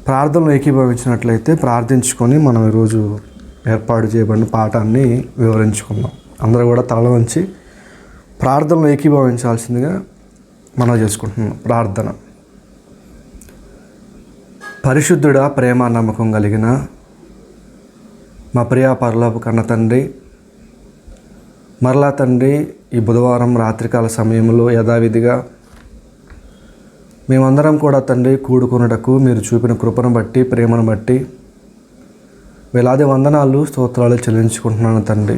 ప్రార్థనలో ఏకీభవించినట్లయితే ప్రార్థించుకొని మనం ఈరోజు ఏర్పాటు చేయబడిన పాఠాన్ని వివరించుకుందాం. అందరూ కూడా తల వంచి ప్రార్థనలో ఏకీభవించాల్సిందిగా మనం చేసుకుంటున్నాం. ప్రార్థన. పరిశుద్ధుడా, ప్రేమ నమ్మకం కలిగిన మా ప్రియ పరలోపు కన్న తండ్రి, మరలా తండ్రి ఈ బుధవారం రాత్రికాల సమయంలో యథావిధిగా మేమందరం కూడా తండ్రి కూడుకున్నటకు మీరు చూపిన కృపను బట్టి, ప్రేమను బట్టి వేలాది వందనాలు, స్తోత్రాలు చెల్లించుకుంటున్నాను తండ్రి.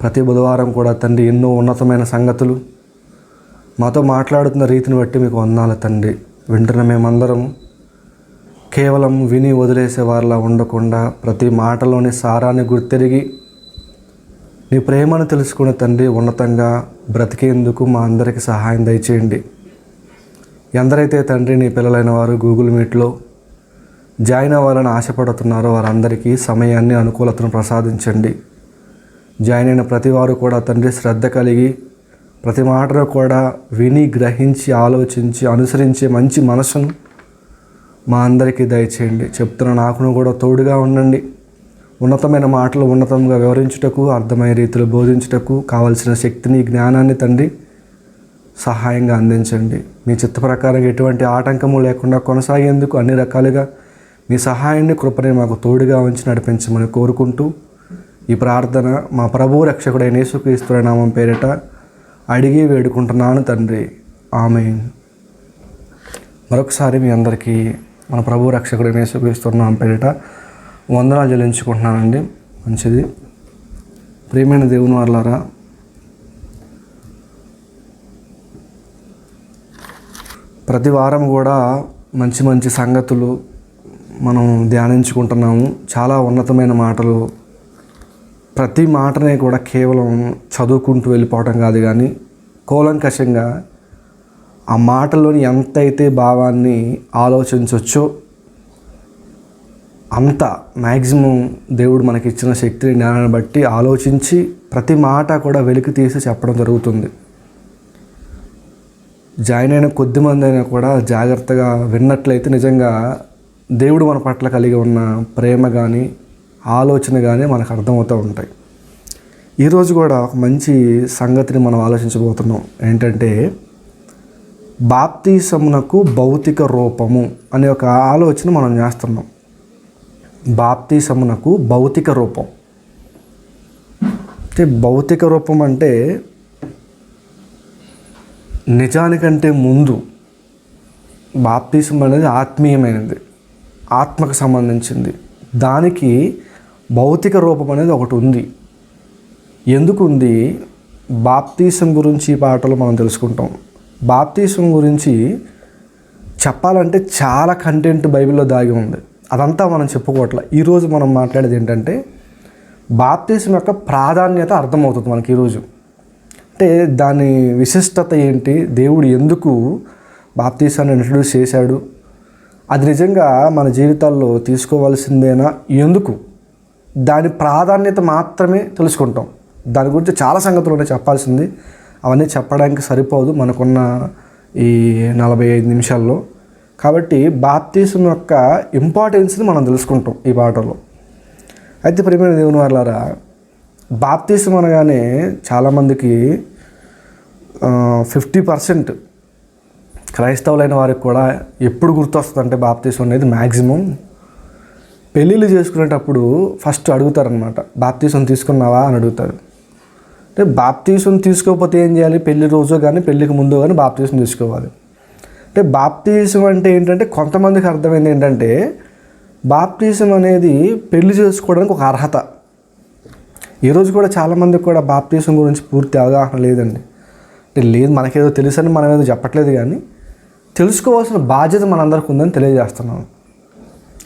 ప్రతి బుధవారం కూడా తండ్రి ఎన్నో ఉన్నతమైన సంగతులు మాతో మాట్లాడుతున్న రీతిని బట్టి మీకు వందనాలు తండ్రి. వింటున్న మేమందరం కేవలం విని వదిలేసే వారిలా ఉండకుండా ప్రతి మాటలోని సారాన్ని గుర్తెరిగి నీ ప్రేమను తెలుసుకునే తండ్రి ఉన్నతంగా బ్రతికేందుకు మా అందరికీ సహాయం దయచేయండి. ఎందరైతే తండ్రి నీ పిల్లలైన వారు గూగుల్ మీట్లో జాయిన్ అవ్వాలని ఆశపడుతున్నారో వారందరికీ సమయాన్ని, అనుకూలతను ప్రసాదించండి. జాయిన్ అయిన ప్రతి వారు కూడా తండ్రి శ్రద్ధ కలిగి ప్రతి మాటను కూడా విని, గ్రహించి, ఆలోచించి, అనుసరించే మంచి మనసును మా అందరికీ దయచేయండి. చెప్తున్న నాకును కూడా తోడుగా ఉండండి. ఉన్నతమైన మాటలు ఉన్నతంగా వివరించుటకు, అర్థమయ్యే రీతిలో బోధించుటకు కావలసిన శక్తిని, జ్ఞానాన్ని తండ్రి సహాయంగా అందించండి. మీ చిత్త ప్రకారం ఎటువంటి ఆటంకము లేకుండా కొనసాగేందుకు అన్ని రకాలుగా మీ సహాయాన్ని, కృపని మాకు తోడుగా ఉంచి నడిపించమని కోరుకుంటూ ఈ ప్రార్థన మా ప్రభువు రక్షకుడైన యేసుక్రీస్తు నామం పేరిట అడిగి వేడుకుంటున్నాను తండ్రి. ఆమేన్. మరొకసారి మీ అందరికీ మన ప్రభువు రక్షకుడైన యేసుక్రీస్తు నామం పేరిట వందనాలు చెల్లించుకుంటున్నానండి. మంచిది. ప్రియమైన దేవుని వారలారా, ప్రతి వారం కూడా మంచి మంచి సంగతులు మనం ధ్యానించుకుంటున్నాము. చాలా ఉన్నతమైన మాటలు. ప్రతి మాటనే కూడా కేవలం చదువుకుంటూ వెళ్ళిపోవటం కాదు, కానీ కూలంకషంగా ఆ మాటల్లోని ఎంతైతే భావాన్ని ఆలోచించవచ్చో అంత మ్యాక్సిమం దేవుడు మనకి ఇచ్చిన శక్తిని, జ్ఞానాన్ని బట్టి ఆలోచించి ప్రతి మాట కూడా వెలికి తీసి చెప్పడం జరుగుతుంది. జాయిన్ అయిన కొద్దిమంది అయినా కూడా జాగ్రత్తగా విన్నట్లయితే నిజంగా దేవుడు మన పట్ల కలిగి ఉన్న ప్రేమ కానీ, ఆలోచన కానీ మనకు అర్థమవుతూ ఉంటాయి. ఈరోజు కూడా ఒక మంచి సంగతిని మనం ఆలోచించబోతున్నాం. ఏంటంటే బాప్తిసమునకు భౌతిక రూపము అనే ఒక ఆలోచన మనం చేస్తున్నాం. బాప్తిసమునకు భౌతిక రూపం అంటే, భౌతిక రూపం అంటే నిజానికంటే ముందు బాప్తిసం అనేది ఆత్మీయమైనది, ఆత్మకు సంబంధించింది. దానికి భౌతిక రూపం అనేది ఒకటి ఉంది. ఎందుకు ఉంది? బాప్తిసం గురించి ఈ పాటలు మనం తెలుసుకుంటాం. బాప్తిసం గురించి చెప్పాలంటే చాలా కంటెంట్ బైబిల్లో దాగి ఉంది. అదంతా మనం చెప్పుకోవట్లే. ఈరోజు మనం మాట్లాడేది ఏంటంటే బాప్తిసం యొక్క ప్రాధాన్యత అర్థమవుతుంది మనకి ఈరోజు. అంటే దాని విశిష్టత ఏంటి, దేవుడు ఎందుకు బాప్తిసాన్ని ఇంట్రడ్యూస్ చేశాడు, అది నిజంగా మన జీవితాల్లో తీసుకోవాల్సిందేనా, ఎందుకు, దాని ప్రాధాన్యత మాత్రమే తెలుసుకుంటాం. దాని గురించి చాలా సంగతులు ఉన్నాయి చెప్పాల్సింది. అవన్నీ చెప్పడానికి సరిపోదు మనకున్న ఈ 45 నిమిషాల్లో. కాబట్టి బాప్తిసం యొక్క ఇంపార్టెన్స్ని మనం తెలుసుకుంటాం ఈ పాటలో. అయితే ప్రియమైన దేవుని వారలారా, బాప్తిసం అనగానే చాలామందికి 50% క్రైస్తవులైన వారికి కూడా ఎప్పుడు గుర్తొస్తుందంటే బాప్తిసం అనేది మ్యాక్సిమం పెళ్ళిళ్ళు చేసుకునేటప్పుడు ఫస్ట్ అడుగుతారనమాట, బాప్తిసం తీసుకున్నావా అని అడుగుతారు. అంటే బాప్తిసం తీసుకోకపోతే ఏం చేయాలి? పెళ్లి రోజు కానీ పెళ్ళికి ముందు కానీ బాప్తిసం తీసుకోవాలి. అంటే బాప్తిసం అంటే ఏంటంటే కొంతమందికి అర్థమైంది ఏంటంటే బాప్తిసం అనేది పెళ్లి చేసుకోవడానికి ఒక అర్హత. ఈరోజు కూడా చాలామందికి కూడా బాప్తిసం గురించి పూర్తి అవగాహన లేదండి. అంటే లేదు, మనకేదో తెలుసని మనం ఏదో చెప్పట్లేదు, కానీ తెలుసుకోవాల్సిన బాధ్యత మనందరికీ ఉందని తెలియజేస్తున్నాను.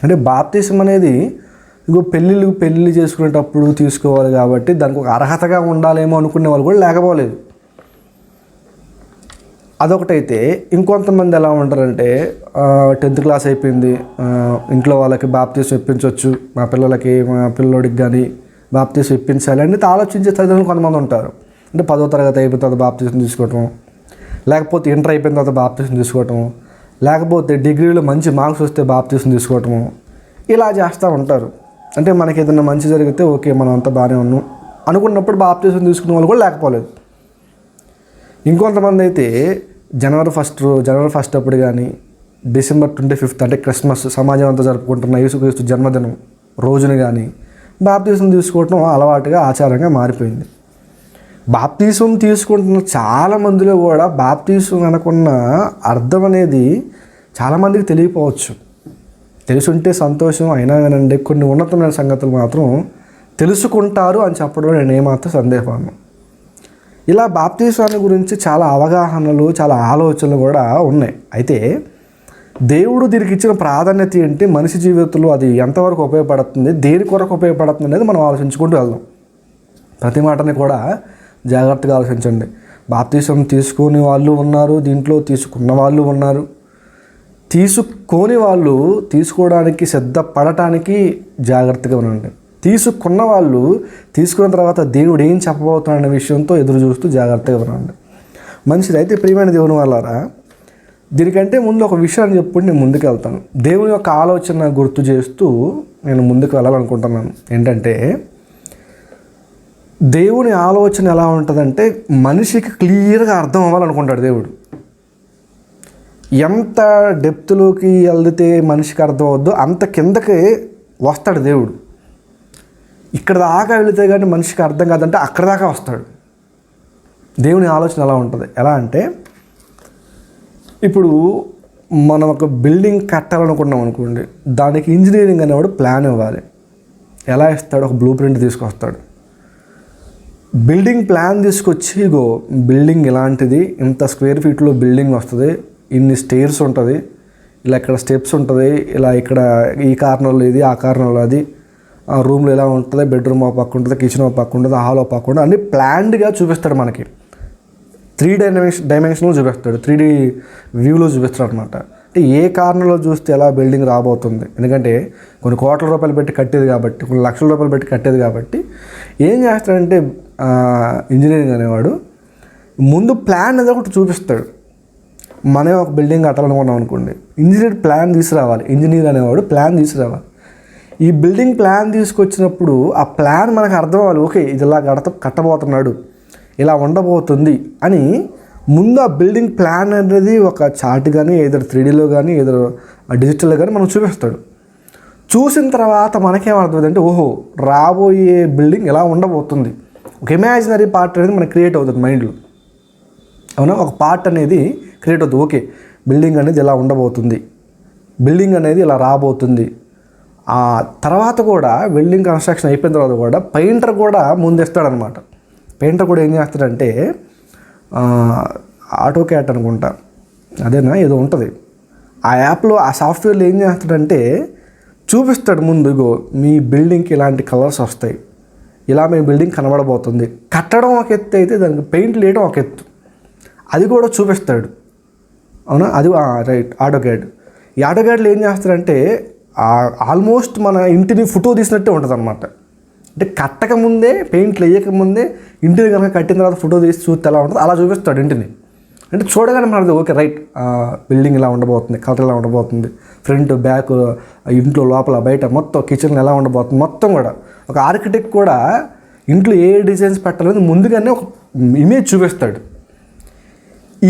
అంటే బాప్తిసం అనేది పెళ్ళి చేసుకునేటప్పుడు తీసుకోవాలి కాబట్టి దానికి ఒక అర్హతగా ఉండాలేమో అనుకునే వాళ్ళు కూడా లేకపోలేదు. అదొకటైతే ఇంకొంతమంది ఎలా ఉంటారంటే 10th క్లాస్ అయిపోయింది, ఇంట్లో వాళ్ళకి బాప్తిసం ఇప్పించవచ్చు, మా పిల్లోడికి కానీ బాప్తిసం ఇప్పించాలి అని ఆలోచించే తల్లిదండ్రులు కొంతమంది ఉంటారు. అంటే 10వ తరగతి అయిపోయిన తర్వాత బాప్తిసం తీసుకోవటం, లేకపోతే ఇంటర్ అయిపోయిన తర్వాత బాప్తిసం తీసుకోవటం, లేకపోతే డిగ్రీలో మంచి మార్క్స్ వస్తే బాప్తీసం తీసుకోవటము, ఇలా చేస్తూ ఉంటారు. అంటే మనకి ఏదైనా మంచి జరిగితే ఓకే మనం అంతా బాగానే ఉన్నాం అనుకున్నప్పుడు బాప్తీసం తీసుకునే వాళ్ళు కూడా లేకపోలేదు. ఇంకొంతమంది అయితే జనవరి ఫస్ట్ అప్పుడు కానీ, December 25 అంటే క్రిస్మస్ సమాజం అంతా జరుపుకుంటున్న యేసుక్రీస్తు జన్మదినం రోజున కానీ బాప్తీసం తీసుకోవటం అలవాటుగా ఆచారంగా మారిపోయింది. బాప్తీసం తీసుకుంటున్న చాలామందిలో కూడా బాప్తీసం అనుకున్న అర్థం అనేది చాలామందికి తెలియకపోవచ్చు. తెలుసుంటే సంతోషం, అయినా వినండి కొన్ని ఉన్నతమైన సంగతులు మాత్రం తెలుసుకుంటారు అని చెప్పడం నేను ఏమాత్రం సందేహపడను. ఇలా బాప్తీసాన్ని గురించి చాలా అవగాహనలు, చాలా ఆలోచనలు కూడా ఉన్నాయి. అయితే దేవుడు దీనికి ఇచ్చిన ప్రాధాన్యత ఏంటి, మనిషి జీవితంలో అది ఎంతవరకు ఉపయోగపడుతుంది, దేని కొరకు ఉపయోగపడుతుంది అనేది మనం ఆలోచించుకుంటూ వెళ్దాం. ప్రతి మాటని కూడా జాగ్రత్తగా ఆలోచించండి. బాప్తీసం తీసుకునే వాళ్ళు ఉన్నారు, దీంట్లో తీసుకున్న వాళ్ళు ఉన్నారు. తీసుకొని వాళ్ళు తీసుకోవడానికి సిద్ధపడటానికి జాగ్రత్తగా ఉండండి. తీసుకున్న వాళ్ళు తీసుకున్న తర్వాత దేవుడు ఏం చెప్పబోతున్నాడనే విషయంతో ఎదురు చూస్తూ జాగ్రత్తగా ఉండండి. మంచిది. అయితే ప్రియమైన దేవుని వాళ్ళారా, దీనికంటే ముందు ఒక విషయాన్ని చెప్పుకుంటే నేను ముందుకు వెళ్తాను. దేవుని యొక్క ఆలోచన గుర్తు చేస్తూ నేను ముందుకు వెళ్ళాలనుకుంటున్నాను. ఏంటంటే దేవుని ఆలోచన ఎలా ఉంటుందంటే మనిషికి క్లియర్గా అర్థం అవ్వాలనుకుంటాడు దేవుడు. ఎంత డెప్త్లోకి వెళ్తే మనిషికి అర్థం అవద్దో అంత కిందకి వస్తాడు దేవుడు. ఇక్కడ దాకా వెళితే కానీ మనిషికి అర్థం కాదంటే అక్కడ దాకా వస్తాడు. దేవుని ఆలోచన ఎలా ఉంటుంది, ఎలా అంటే ఇప్పుడు మనం ఒక బిల్డింగ్ కట్టాలనుకున్నాం అనుకోండి, దానికి ఇంజనీరింగ్ అనేవాడు ప్లాన్ ఇవ్వాలి. ఎలా ఇస్తాడు, ఒక బ్లూ ప్రింట్ తీసుకొస్తాడు. బిల్డింగ్ ప్లాన్ తీసుకొచ్చి ఇగో బిల్డింగ్ ఇలాంటిది, ఇంత స్క్వేర్ ఫీట్లో బిల్డింగ్ వస్తుంది, ఇన్ని స్టేర్స్ ఉంటుంది, ఇలా ఇక్కడ స్టెప్స్ ఉంటుంది, ఇలా ఇక్కడ ఈ కార్నర్లో ఇది, ఆ కార్నర్లో అది, ఆ రూమ్లో ఎలా ఉంటుంది, బెడ్రూమ్ ఒక పక్క ఉంటుంది, కిచెన్ ఒక పక్క ఉంటుంది, హాల్ ఒక పక్క ఉంటుంది, అన్నీ ప్లాన్డ్గా చూపిస్తాడు మనకి. 3 డైమెన్షన్లో చూపిస్తాడు, 3D వ్యూలో చూపిస్తాడు అనమాట. అంటే ఏ కార్నర్లో చూస్తే ఎలా బిల్డింగ్ రాబోతుంది, ఎందుకంటే కొన్ని కోట్ల రూపాయలు పెట్టి కట్టేది కాబట్టి, కొన్ని లక్షల రూపాయలు పెట్టి కట్టేది కాబట్టి ఏం చేస్తాడంటే ఇంజనీరింగ్ అనేవాడు ముందు ప్లాన్ అనేది ఒకటి చూపిస్తాడు. మనం ఒక బిల్డింగ్ కట్టాలనుకున్నాం అనుకోండి, ఇంజనీర్ అనేవాడు ప్లాన్ తీసుకురావాలి. ఈ బిల్డింగ్ ప్లాన్ తీసుకొచ్చినప్పుడు ఆ ప్లాన్ మనకు అర్థం అవ్వాలి. ఓకే ఇది ఇలా కట్టబోతున్నాడు, ఇలా ఉండబోతుంది అని ముందు ఆ బిల్డింగ్ ప్లాన్ అనేది ఒక చార్ట్ కానీ ఏదో 3Dలో కానీ ఏదో డిజిటల్లో కానీ మనం చూపిస్తాడు. చూసిన తర్వాత మనకేం అర్థమవుతుంది అంటే ఓహో రాబోయే బిల్డింగ్ ఎలా ఉండబోతుంది, ఒక ఇమాజినరీ పార్ట్ అనేది మనకు క్రియేట్ అవుతుంది మైండ్లో. అవునా, ఒక పార్ట్ అనేది క్రియేట్ అవుతుంది. ఓకే బిల్డింగ్ అనేది ఇలా ఉండబోతుంది, బిల్డింగ్ అనేది ఇలా రాబోతుంది. ఆ తర్వాత కూడా బిల్డింగ్ కన్స్ట్రక్షన్ అయిపోయిన తర్వాత కూడా పెయింటర్ కూడా ముందేస్తాడనమాట. పెయింటర్ కూడా ఏం చేస్తాడంటే AutoCAD అనుకుంటా, అదేనా ఏదో ఉంటుంది ఆ యాప్లో, ఆ సాఫ్ట్వేర్లో ఏం చేస్తాడంటే చూపిస్తాడు ముందు, ఇగో మీ బిల్డింగ్కి ఇలాంటి కలర్స్ వస్తాయి, ఇలా మీ బిల్డింగ్ కనబడబోతుంది. కట్టడం ఒక ఎత్తు అయితే దానికి పెయింట్ వేయడం ఒక ఎత్తు, అది కూడా చూపిస్తాడు. అవునా, అది రైట్ AutoCAD. ఈ AutoCADలో ఏం చేస్తాడంటే ఆల్మోస్ట్ మన ఇంటిని ఫోటో తీసినట్టే ఉంటుంది అనమాట. అంటే కట్టక ముందే, పెయింట్లు వేయకముందే ఇంటిని కనుక కట్టిన తర్వాత ఫోటో తీసి చూస్తే ఎలా ఉంటుంది అలా చూపిస్తాడు ఇంటిని. అంటే చూడగానే మనది ఓకే రైట్ బిల్డింగ్ ఇలా ఉండబోతుంది, కలర్ ఇలా ఉండబోతుంది, ఫ్రంట్ బ్యాక్ ఇంట్లో లోపల బయట మొత్తం కిచెన్ ఎలా ఉండబోతుంది మొత్తం కూడా. ఒక ఆర్కిటెక్ట్ కూడా ఇంట్లో ఏ డిజైన్స్ పెట్టాలని ముందుగానే ఒక ఇమేజ్ చూపిస్తాడు.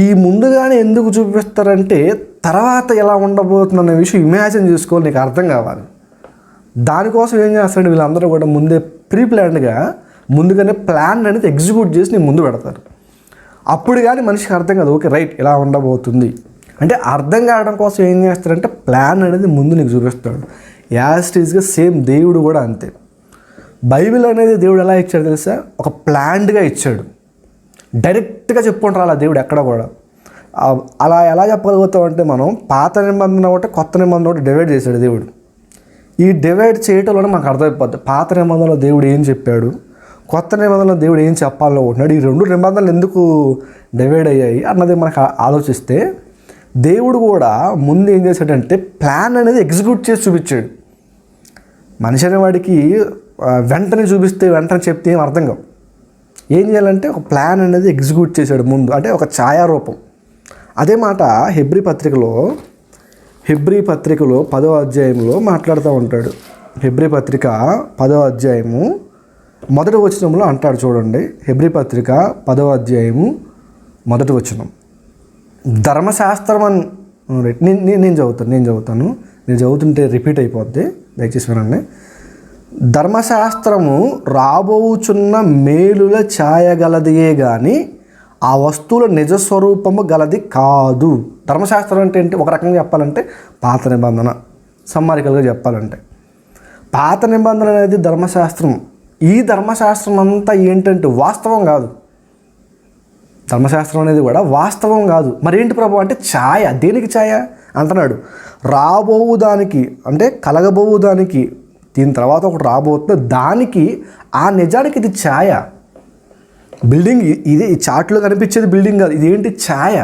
ఈ ముందుగానే ఎందుకు చూపిస్తారంటే తర్వాత ఎలా ఉండబోతుంది అనే విషయం ఇమాజిన్ చేసుకోవాలి, నీకు అర్థం కావాలి. దానికోసం ఏం చేస్తాడు వీళ్ళందరూ కూడా ముందే ప్లాన్డ్గా ముందుగానే ప్లాన్ అనేది ఎగ్జిక్యూట్ చేసి నేను ముందు పెడతారు. అప్పుడు కానీ మనిషికి అర్థం కాదు ఓకే రైట్ ఇలా ఉండబోతుంది అంటే. అర్థం కావడం కోసం ఏం చేస్తారంటే ప్లాన్ అనేది ముందు నీకు చూపిస్తాడు. యాజ్ ఇట్ ఈస్గా సేమ్ దేవుడు కూడా అంతే. బైబిల్ అనేది దేవుడు ఎలా ఇచ్చాడు తెలుసా, ఒక ప్లాన్డ్గా ఇచ్చాడు. డైరెక్ట్గా చెప్పుకుంటారు అలా దేవుడు ఎక్కడ కూడా. అలా ఎలా చెప్పగలుగుతామంటే మనం పాత నిబంధన ఒకటి కొత్త నిబంధన ఒకటి డివైడ్ చేశాడు దేవుడు. ఈ డివైడ్ చేయటంలోనే మనకు అర్థమైపోద్ది పాత నిబంధనలో దేవుడు ఏం చెప్పాడు, కొత్త నిబంధనలో దేవుడు ఏం చెప్పాలనుకుంటున్నాడు, ఈ 2 నిబంధనలు ఎందుకు డివైడ్ అయ్యాయి అన్నది మనకు ఆలోచిస్తే దేవుడు కూడా ముందు ఏం చేశాడంటే ప్లాన్ అనేది ఎగ్జిక్యూట్ చేసి చూపించాడు. మనిషి అనేవాడికి వెంటనే చూపిస్తే వెంటనే చెప్తే ఏం అర్థం కావు. ఏం చేయాలంటే ఒక ప్లాన్ అనేది ఎగ్జిక్యూట్ చేశాడు ముందు, అంటే ఒక ఛాయారూపం. అదే మాట హెబ్రీ పత్రికలో హెబ్రీ పత్రికలో 10వ అధ్యాయంలో మాట్లాడుతూ ఉంటాడు. హెబ్రీ పత్రిక 10వ అధ్యాయము మొదటి వచనంలో అంటాడు చూడండి. హెబ్రీ పత్రిక 10వ అధ్యాయము మొదటి వచనం. ధర్మశాస్త్రం అని నేను చదువుతాను. నేను చదువుతుంటే రిపీట్ అయిపోద్ది, దయచేసి వినండి. ధర్మశాస్త్రము రాబోచున్న మేలుల ఛాయగలదియే కానీ ఆ వస్తువుల నిజస్వరూపము గలది కాదు. ధర్మశాస్త్రం అంటే ఏంటి? ఒక రకంగా చెప్పాలంటే పాత నిబంధన, సమ్మారికలుగా చెప్పాలంటే పాత నిబంధన అనేది ధర్మశాస్త్రం. ఈ ధర్మశాస్త్రం అంతా ఏంటంటే వాస్తవం కాదు. ధర్మశాస్త్రం అనేది కూడా వాస్తవం కాదు. మరేంటి ప్రభు అంటే ఛాయ. దేనికి ఛాయ అంటున్నాడు? రాబోవు దానికి, అంటే కలగబోవు దానికి, దీని తర్వాత ఒకటి రాబోతుంది దానికి, ఆ నిజానికి ఇది ఛాయ. బిల్డింగ్ ఇది ఈ చాట్లో కనిపించేది బిల్డింగ్ కాదు, ఇదేంటి ఛాయ.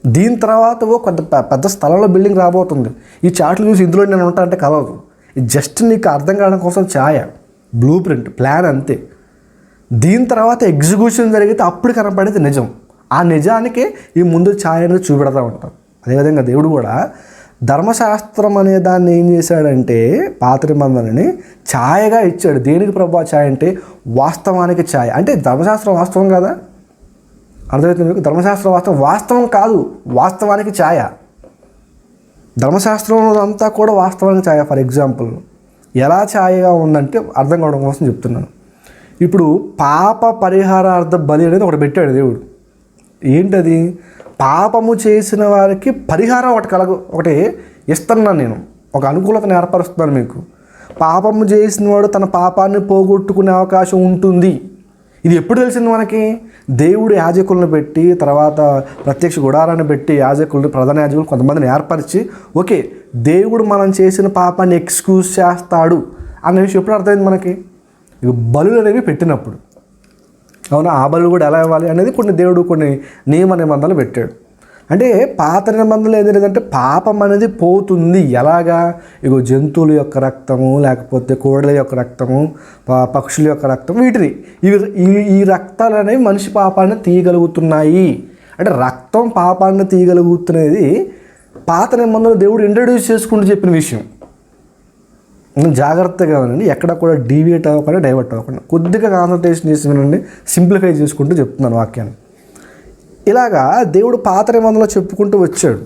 దీని తర్వాత కొంత పెద్ద స్థలంలో బిల్డింగ్ రాబోతుంది. ఈ చాట్లు చూసి ఇందులో నేను ఉంటా అంటే కలవదు. ఇది జస్ట్ నీకు అర్థం కావడం కోసం ఛాయ, బ్లూ ప్రింట్, ప్లాన్ అంతే. దీని తర్వాత ఎగ్జిక్యూషన్ జరిగితే అప్పుడు కనపడేది నిజం. ఆ నిజానికే ఈ ముందు ఛాయ అనేది చూపెడతా ఉంటాం. అదేవిధంగా దేవుడు కూడా ధర్మశాస్త్రం అనే దాన్ని ఏం చేశాడంటే పాత నిబంధనని ఛాయగా ఇచ్చాడు. దేనికి ప్రభు ఛాయ అంటే వాస్తవానికి ఛాయ. అంటే ధర్మశాస్త్రం వాస్తవం కాదా? అర్థమవుతుంది మీకు? ధర్మశాస్త్రం వాస్తవం కాదు, వాస్తవానికి ఛాయ. ధర్మశాస్త్రం అంతా కూడా వాస్తవానికి ఛాయ. ఫర్ ఎగ్జాంపుల్ ఎలా ఛాయగా ఉందంటే అర్థం కావడం కోసం చెప్తున్నాను. ఇప్పుడు పాప పరిహారార్థ బలి అనేది ఒకటి పెట్టాడు దేవుడు. ఏంటది? పాపము చేసిన వారికి పరిహారం ఒకటి ఇస్తున్నాను నేను, ఒక అనుకూలతను ఏర్పరుస్తున్నాను మీకు. పాపము చేసిన వాడు తన పాపాన్ని పోగొట్టుకునే అవకాశం ఉంటుంది. ఇది ఎప్పుడు తెలిసింది మనకి? దేవుడు యాజకులను పెట్టి, తర్వాత ప్రత్యక్ష గుడారాన్ని పెట్టి యాజకులను, ప్రధాన యాజకులు కొంతమందిని ఏర్పరిచి, ఓకే దేవుడు మనం చేసిన పాపాన్ని ఎక్స్క్యూజ్ చేస్తాడు అన్న విషయం ఎప్పుడు అర్థమైంది మనకి? ఇక బలులు అనేవి పెట్టినప్పుడు. అవునా? ఆ బలు కూడా ఎలా ఇవ్వాలి అనేది దేవుడు కొన్ని నియమ నిబంధనలు పెట్టాడు. అంటే పాత నిబంధనలు ఏంటంటే పాపం అనేది పోతుంది. ఎలాగా? ఇగో జంతువుల యొక్క రక్తము, లేకపోతే కోడల యొక్క రక్తము, పక్షుల యొక్క రక్తం, వీటిని ఈ రక్తాలు అనేవి మనిషి పాపాన్ని తీయగలుగుతున్నాయి. అంటే రక్తం పాపాన్ని తీయగలుగుతున్నది పాత నిబంధనలు దేవుడు ఇంట్రడ్యూస్ చేసుకుంటూ చెప్పిన విషయం. జాగ్రత్తగా వినండి, ఎక్కడ కూడా డీవియేట్ అవ్వకుండా, డైవర్ట్ అవ్వకుండా కొద్దిగా కాన్సన్ట్రేషన్ చేసి వినండి. సింప్లిఫై చేసుకుంటూ చెప్తున్నాను వాక్యాన్ని. ఇలాగా దేవుడు పాత నిబంధనలో చెప్పుకుంటూ వచ్చాడు.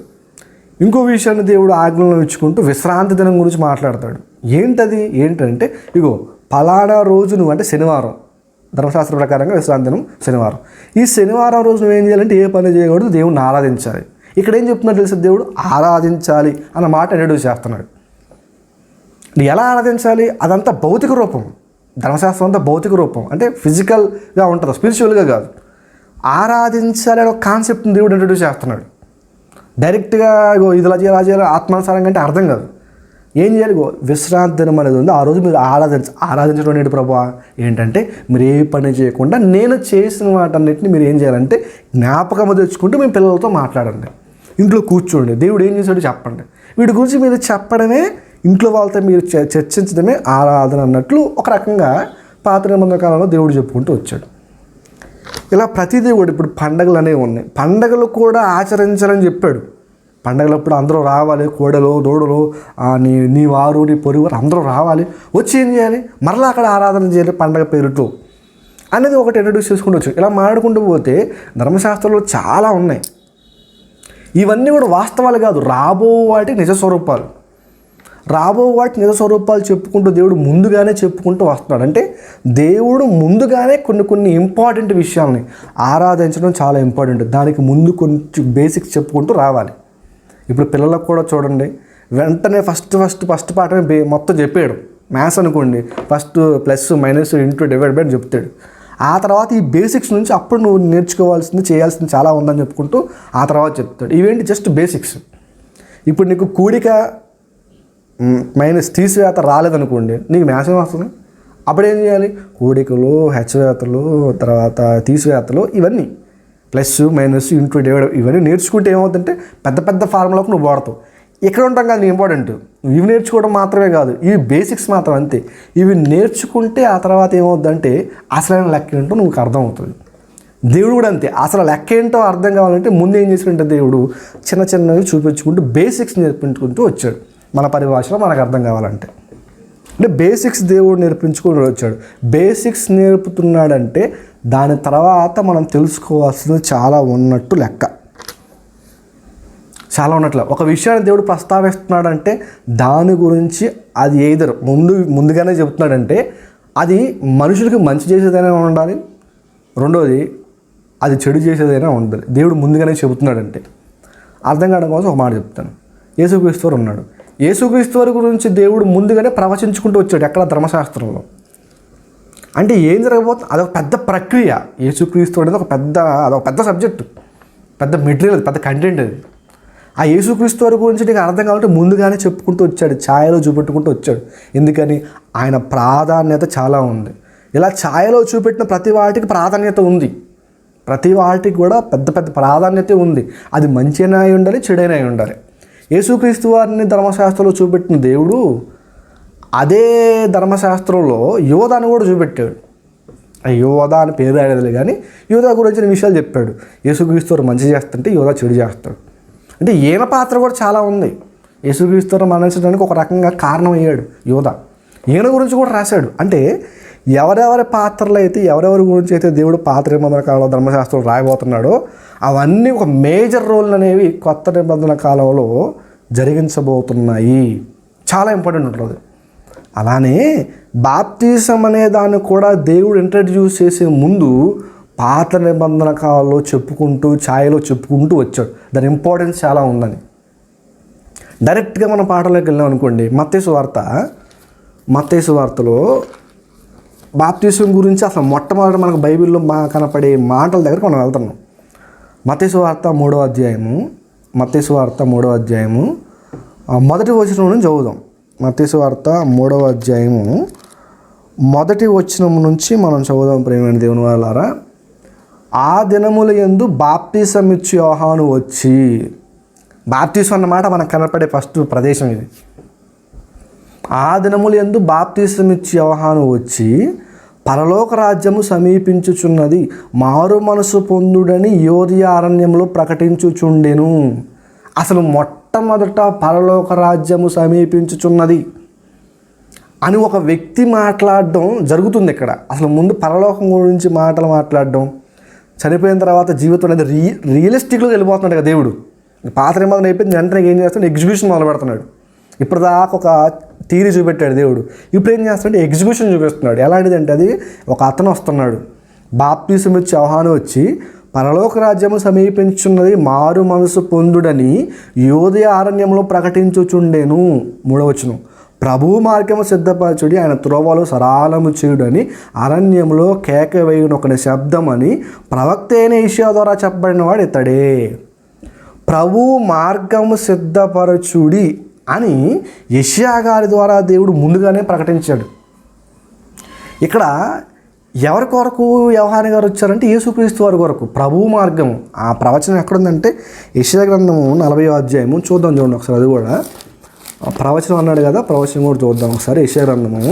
ఇంకో విషయాన్ని దేవుడు ఆజ్ఞలను ఇచ్చుకుంటూ విశ్రాంతి దినం గురించి మాట్లాడతాడు. ఏంటది? ఏంటంటే ఇగో పలానా రోజు నువ్వు, అంటే శనివారం, ధర్మశాస్త్ర ప్రకారంగా విశ్రాంతి దినం శనివారం. ఈ శనివారం రోజు నువ్వు ఏం చేయాలంటే ఏ పని చేయకూడదు, దేవుడిని ఆరాధించాలి. ఇక్కడ ఏం చెప్తున్నాడు తెలుసు? దేవుడు ఆరాధించాలి అన్న మాట ఇంట్రడ్యూస్ చేస్తున్నాడు. ఎలా ఆరాధించాలి? అదంతా భౌతిక రూపం. ధర్మశాస్త్రం అంతా భౌతిక రూపం, అంటే ఫిజికల్గా ఉంటుంది, స్పిరిచువల్గా కాదు. ఆరాధించాలి అనే ఒక కాన్సెప్ట్ని దేవుడు ఇంట్రడ్యూస్ చేస్తున్నాడు. డైరెక్ట్గా ఇగో ఇది ఇలా చేయాలి ఆత్మానుసారంగా అంటే అర్థం కాదు. ఏం చేయాలి? విశ్రాంతి దినం అనేది ఉంది, ఆ రోజు మీరు ఆరాధించడం అనేది ప్రభువా ఏంటంటే మీరు ఏ పని చేయకుండా నేను చేసిన వాటన్నిటిని మీరు ఏం చేయాలంటే జ్ఞాపకం తెచ్చుకుంటూ మీ పిల్లలతో మాట్లాడండి, ఇంట్లో కూర్చోండి, దేవుడు ఏం చేశాడో చెప్పండి. వీటి గురించి మీరు చెప్పడమే, ఇంట్లో వాళ్ళతో మీరు చర్చించడమే ఆరాధన అన్నట్లు ఒక రకంగా పాత నిబంధన కాలంలో దేవుడు చెప్పుకుంటూ వచ్చాడు. ఇలా ప్రతిదీ కూడా ఇప్పుడు పండగలు అనేవి ఉన్నాయి, పండగలు కూడా ఆచరించాలని చెప్పాడు. పండగలప్పుడు అందరూ రావాలి, కోడలు దూడలు, నీ వారు నీ పొరుగువారు అందరూ రావాలి, వచ్చి ఏం చేయాలి? మరలా అక్కడ ఆరాధన చేయాలి పండగ పేరుతో అనేది ఒకటి ఇంట్రడ్యూస్ చేసుకుంటూ వచ్చాడు. ఇలా మాట్లాడుకుంటూ పోతే ధర్మశాస్త్రంలో చాలా ఉన్నాయి. ఇవన్నీ కూడా వాస్తవాలు కాదు, రాబో వాటి నిజ స్వరూపాలు. రాబోవాటి నిజ స్వరూపాలు చెప్పుకుంటూ దేవుడు ముందుగానే చెప్పుకుంటూ వస్తున్నాడు. అంటే దేవుడు ముందుగానే కొన్ని ఇంపార్టెంట్ విషయాలని ఆరాధించడం చాలా ఇంపార్టెంట్. దానికి ముందు కొంచెం బేసిక్స్ చెప్పుకుంటూ రావాలి. ఇప్పుడు పిల్లలకు కూడా చూడండి, వెంటనే ఫస్ట్ పాఠమే మొత్తం చెప్పాడు. మ్యాథ్స్ అనుకోండి, first plus minus into divide by చెప్తాడు. ఆ తర్వాత ఈ బేసిక్స్ నుంచి అప్పుడు నువ్వు నేర్చుకోవాల్సింది చేయాల్సింది చాలా ఉందని చెప్పుకుంటూ ఆ తర్వాత చెప్తాడు. ఇవేంటి? Just basics. ఇప్పుడు నీకు కూడిక మైనస్ తీసివేత రాలేదనుకోండి, నీకు మ్యాథ్స్ ఏం వస్తుంది? అప్పుడు ఏం చేయాలి? కూడికలు, హెచ్చవేతలు, తర్వాత తీసివేతలు, ఇవన్నీ ప్లస్ మైనస్ ఇంటూ డివైడ్ ఇవన్నీ నేర్చుకుంటే ఏమవుతుందంటే పెద్ద ఫార్ములాకు నువ్వు వాడతావు. ఇక్కడ ఉంటాం కదా ఇంపార్టెంట్. ఇవి నేర్చుకోవడం మాత్రమే కాదు, ఇవి బేసిక్స్ మాత్రం అంతే. ఇవి నేర్చుకుంటే ఆ తర్వాత ఏమవుతుందంటే అసలైన లెక్క ఏంటో నువ్వు అర్థమవుతుంది. దేవుడు కూడా అంతే. అసలు లెక్క ఏంటో అర్థం కావాలంటే ముందు ఏం చేసినట్టే దేవుడు చిన్న చిన్నవి చూపించుకుంటూ బేసిక్స్ నేర్పించుకుంటూ వచ్చాడు. మన పరిభాషలో మనకు అర్థం కావాలంటే అంటే బేసిక్స్ దేవుడు నేర్పించుకుంటూ వచ్చాడు. బేసిక్స్ నేర్పుతున్నాడంటే దాని తర్వాత మనం తెలుసుకోవాల్సింది చాలా ఉన్నట్టు లెక్క, చాలా ఉన్నట్లు. ఒక విషయాన్ని దేవుడు ప్రస్తావిస్తున్నాడంటే దాని గురించి అది ఏదర్ ముందుగానే చెబుతున్నాడంటే అది మనుషులకి మంచి చేసేదైనా ఉండాలి, రెండోది అది చెడు చేసేదైనా ఉండాలి. దేవుడు ముందుగానే చెబుతున్నాడంటే అర్థం కావడం కోసం ఒక మాట చెప్తాను. యేసుక్రీస్తు వారు ఉన్నాడు. యేసుక్రీస్తు వారి గురించి దేవుడు ముందుగానే ప్రవచించుకుంటూ వచ్చాడు. ఎక్కడ? ధర్మశాస్త్రంలో. అంటే ఏం జరగబోతుంది? అదొక పెద్ద ప్రక్రియ. యేసుక్రీస్తు అనేది అదొక పెద్ద సబ్జెక్టు, పెద్ద మెటీరియల్, పెద్ద కంటెంట్ అది. ఆ యేసుక్రీస్తు వారి గురించి నీకు అర్థం కావాలంటే ముందుగానే చెప్పుకుంటూ వచ్చాడు, ఛాయలో చూపెట్టుకుంటూ వచ్చాడు. ఎందుకని? ఆయన ప్రాధాన్యత చాలా ఉంది. ఇలా ఛాయలో చూపెట్టిన ప్రతి వాటికి ప్రాధాన్యత ఉంది. ప్రతి వాటికి కూడా పెద్ద పెద్ద ప్రాధాన్యత ఉంది. అది మంచిగా అయి ఉండాలి, చెడైనా అయి ఉండాలి. యేసుక్రీస్తు వారిని ధర్మశాస్త్రంలో చూపెట్టిన దేవుడు అదే ధర్మశాస్త్రంలో యోధాను కూడా చూపెట్టాడు. యోధా అని పేరు రాయలేదు కానీ యోధా గురించిన విషయాలు చెప్పాడు. యేసుక్రీస్తు వారు మంచి చేస్తుంటే యోధా చెడు చేస్తాడు. అంటే ఈయన పాత్ర కూడా చాలా ఉంది. యేసుక్రీస్తు వారు మరణించడానికి ఒక రకంగా కారణం అయ్యాడు యోధా. ఈయన గురించి కూడా రాశాడు. అంటే ఎవరెవరి పాత్రలు అయితే ఎవరెవరి గురించి అయితే దేవుడు పాత నిబంధన కాలంలో ధర్మశాస్త్రం రాయబోతున్నాడో అవన్నీ ఒక మేజర్ రోల్ అనేవి కొత్త నిబంధన కాలంలో జరిగించబోతున్నాయి. చాలా ఇంపార్టెంట్ ఉంటుంది. అలానే బాప్తిజం అనే దాన్ని కూడా దేవుడు ఇంట్రడ్యూస్ చేసే ముందు పాత నిబంధన కాలంలో చెప్పుకుంటూ ఛాయలో చెప్పుకుంటూ వచ్చాడు. దాని ఇంపార్టెన్స్ చాలా ఉందని. డైరెక్ట్గా మనం పాటలోకి వెళ్ళాం అనుకోండి. మత్తయి సువార్తలో బాప్తిజం గురించి అసలు మొట్టమొదటి మనకు బైబిల్లో కనపడే మాటల దగ్గరకు మనం వెళ్తున్నాం. మత్తయి సువార్త 3వ అధ్యాయము మొదటి వచనం నుంచి చదువుదాం. మత్తయి సువార్త 3వ అధ్యాయము మొదటి వచనం నుంచి మనం చదువుదాం. ప్రియమైన దేవుని వాళ్ళారా, ఆ దినముల యందు బాప్తిసం ఇచ్చు యోహాను వచ్చి, బాప్తిసం అన్నమాట మనకు కనపడే ఫస్ట్ ప్రదేశం ఇది. ఆ దినముల యందు బాప్తిసం ఇచ్చి యోహాను వచ్చి పరలోక రాజ్యము సమీపించుచున్నది, మారు మనసు పొందుడని యోర్యా అరణ్యంలో ప్రకటించుచుండెను. అసలు మొట్టమొదట పరలోక రాజ్యము సమీపించుచున్నది అని ఒక వ్యక్తి మాట్లాడడం జరుగుతుంది ఇక్కడ. అసలు ముందు పరలోకం గురించి మాట్లాడడం, చనిపోయిన తర్వాత జీవితం అనేది రియలిస్టిక్గా వెళ్ళిపోతున్నాడు కదా దేవుడు. పాత నిబంధన అయిపోయింది, వెంటనే ఏం చేస్తాడు? ఎగ్జిక్యూషన్ మొదలు పెడుతున్నాడు. ఇప్పటిదాకా ఒక థియరీ చూపెట్టాడు దేవుడు, ఇప్పుడు ఏం చేస్తాడంటే ఎగ్జిక్యూషన్ చూపిస్తున్నాడు. ఎలాంటిదంటే అది ఒక అతను వస్తున్నాడు, బాప్తిసం ఇచ్చి యోహాను వచ్చి పరలోక రాజ్యము సమీపించున్నది, మారు మనసు పొందుడని యోదయ అరణ్యంలో ప్రకటించుచుండెను. 3వ వచనం, ప్రభువు మార్గము సిద్ధపరచుడి, ఆయన త్రోవలు సరళము చేయుడని అరణ్యంలో కేక వేయునొకని శబ్దం అని ప్రవక్త అయిన యెషయా ద్వారా చెప్పబడిన వాడు ఇతడే. ప్రభువు మార్గము సిద్ధపరచుడి అని యెషయా గారి ద్వారా దేవుడు ముందుగానే ప్రకటించాడు. ఇక్కడ ఎవరి కొరకు యోహాను గారు వచ్చారంటే యేసుక్రీస్తు వారి కొరకు. ప్రభువు మార్గము ఆ ప్రవచనం ఎక్కడుందంటే యెషయా గ్రంథము 40వ అధ్యాయము చూద్దాం. చూడండి ఒకసారి, అది కూడా ప్రవచనం అన్నాడు కదా, ప్రవచనం కూడా చూద్దాం ఒకసారి. యెషయా గ్రంథము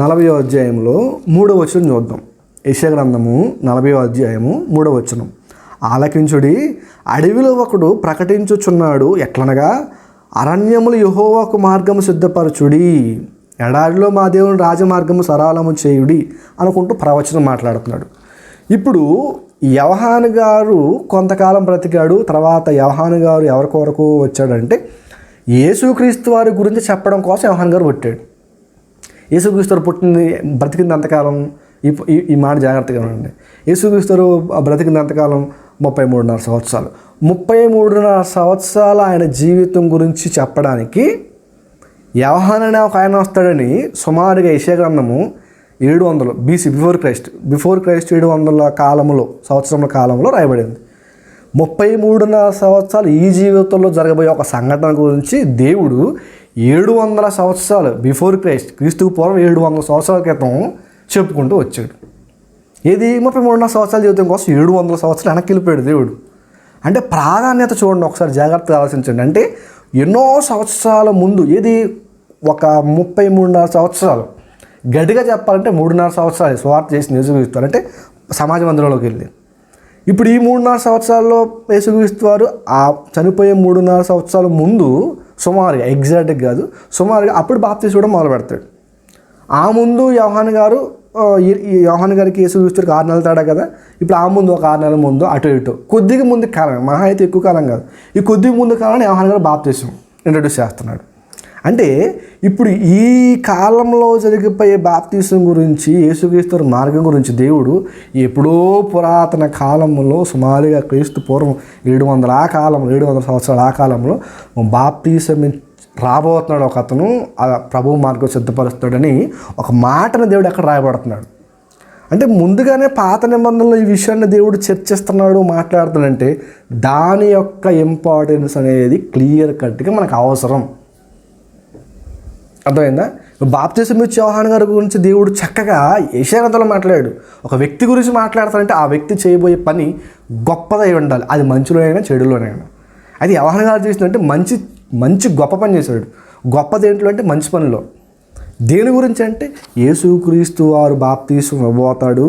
40వ అధ్యాయంలో 3వ వచనం చూద్దాం. యెషయా గ్రంథము 40వ అధ్యాయము 3వ వచనం, ఆలకించుడి, అడవిలో ఒకడు ప్రకటించుచున్నాడు ఎట్లనగా, అరణ్యములు యెహోవాకు మార్గము సిద్ధపరచుడి, ఎడారిలో మా దేవుని రాజమార్గము సరళము చేయుడి అనుకుంటూ ప్రవచనం మాట్లాడుతున్నాడు. ఇప్పుడు యోహాను గారు కొంతకాలం బ్రతికాడు. తర్వాత యోహాను గారు ఎవరి కొరకు వచ్చాడంటే యేసుక్రీస్తు వారి గురించి చెప్పడం కోసం యోహాను గారు పుట్టాడు. యేసుక్రీస్తు వారు బ్రతికింది అంతకాలం, ఈ మాట జాగ్రత్తగా ఉండండి. యేసుక్రీస్తు వారు బ్రతికింది అంతకాలం 33.5 సంవత్సరాలు. 33.5 సంవత్సరాల ఆయన జీవితం గురించి చెప్పడానికి యోహాను అనే ఒక ఆయన వస్తాడని సుమారుగా యెషయా గ్రంథము 700 BC బిఫోర్ క్రైస్ట్ 700 సంవత్సరముల కాలంలో రాయబడింది. 33.5 సంవత్సరాలు ఈ జీవితంలో జరగబోయే ఒక సంఘటన గురించి దేవుడు 700 సంవత్సరాలు బిఫోర్ క్రీస్తుకు పూర్వం 700 సంవత్సరాల క్రితం చెప్పుకుంటూ వచ్చాడు. ఏది 33.5 సంవత్సరాల జీవితం కోసం 700 సంవత్సరాలు వెనక్కి వెళ్ళిపోయాడు దేవుడు. అంటే ప్రాధాన్యత చూడండి, ఒకసారి జాగ్రత్తగా ఆలోచించండి. అంటే ఎన్నో సంవత్సరాల ముందు, ఏది ఒక 33.5 సంవత్సరాలు, గట్టిగా చెప్పాలంటే 3.5 సంవత్సరాలు సువార్త చేసి నిజం అంటే సమాజ మందిరంలోకి వెళ్ళి ఇప్పుడు ఈ 3.5 సంవత్సరాల్లో యేసుక్రీస్తు వారు ఆ చనిపోయే 3.5 సంవత్సరాల ముందు సుమారుగా, ఎగ్జాక్ట్గా కాదు, సుమారుగా అప్పుడు బాప్తీసం ఇవ్వడం మొదలు పెడతాడు. ఆ ముందు యోహాను గారికి యేసుక్రీస్తుకి 6 నెలలు తేడా కదా. ఇప్పుడు ఆ ముందు ఒక 6 నెలల ముందు అటు ఇటు కొద్దిగా ముందు కాలం, మహా అయితే ఎక్కువ కాలం కాదు, ఈ కొద్దిగా ముందు కాలంలో యోహాను గారు బాప్తీసం ఇంట్రడ్యూస్ చేస్తున్నాడు. అంటే ఇప్పుడు ఈ కాలంలో జరిగిపోయే బాప్తీసం గురించి, యేసుక్రీస్తు మార్గం గురించి దేవుడు ఎప్పుడో పురాతన కాలంలో, సుమారుగా క్రీస్తు పూర్వం 700 సంవత్సరాల ఆ కాలంలో బాప్తీసం రాబోతున్నాడు ఒక అతను, ఆ ప్రభు మార్గం సిద్ధపరుస్తాడని ఒక మాటను దేవుడు అక్కడ రాయబడుతున్నాడు. అంటే ముందుగానే పాత నిబంధనలో ఈ విషయాన్ని దేవుడు చర్చిస్తున్నాడు, మాట్లాడుతున్నాడంటే దాని యొక్క ఇంపార్టెన్స్ అనేది క్లియర్ కట్గా మనకు అవసరం. అర్థమైందా? బాప్తీసం ఇచ్చే యోహాను గారి గురించి దేవుడు చక్కగా యెషయా గ్రంథంలో మాట్లాడాడు. ఒక వ్యక్తి గురించి మాట్లాడతాడంటే ఆ వ్యక్తి చేయబోయే పని గొప్పదై ఉండాలి, అది మంచిలోనైనా చెడులోనైనా. అది యోహాను గారు చేసిందంటే మంచి గొప్ప పని చేశాడు. గొప్పది ఏంటో అంటే మంచి పనిలో. దేని గురించి అంటే యేసుక్రీస్తు వారు బాప్తీసం ఇవ్వబోతాడు,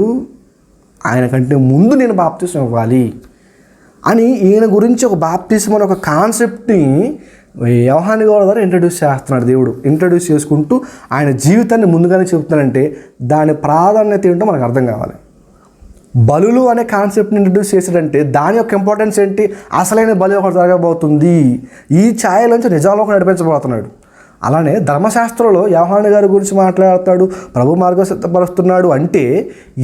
ఆయన కంటే ముందు నేను బాప్తీసం ఇవ్వాలి అని ఈయన గురించి ఒక బాప్తీసం అనే ఒక కాన్సెప్ట్ని యోహాను గారి ద్వారా ఇంట్రడ్యూస్ చేస్తున్నాడు దేవుడు. ఇంట్రడ్యూస్ చేసుకుంటూ ఆయన జీవితాన్ని ముందుగానే చెబుతున్నాడంటే దాని ప్రాధాన్యత ఏంటో మనకు అర్థం కావాలి. బలులు అనే కాన్సెప్ట్ని ఇంట్రడ్యూస్ చేశాడంటే దాని యొక్క ఇంపార్టెన్స్ ఏంటి, అసలైన బలి ఒకటి జరగబోతుంది, ఈ ఛాయలోంచి నిజాల్లోకి నడిపించబోతున్నాడు. అలానే ధర్మశాస్త్రంలో యోహాను గారి గురించి మాట్లాడతాడు, ప్రభు మార్గం సిద్ధపరుస్తున్నాడు అంటే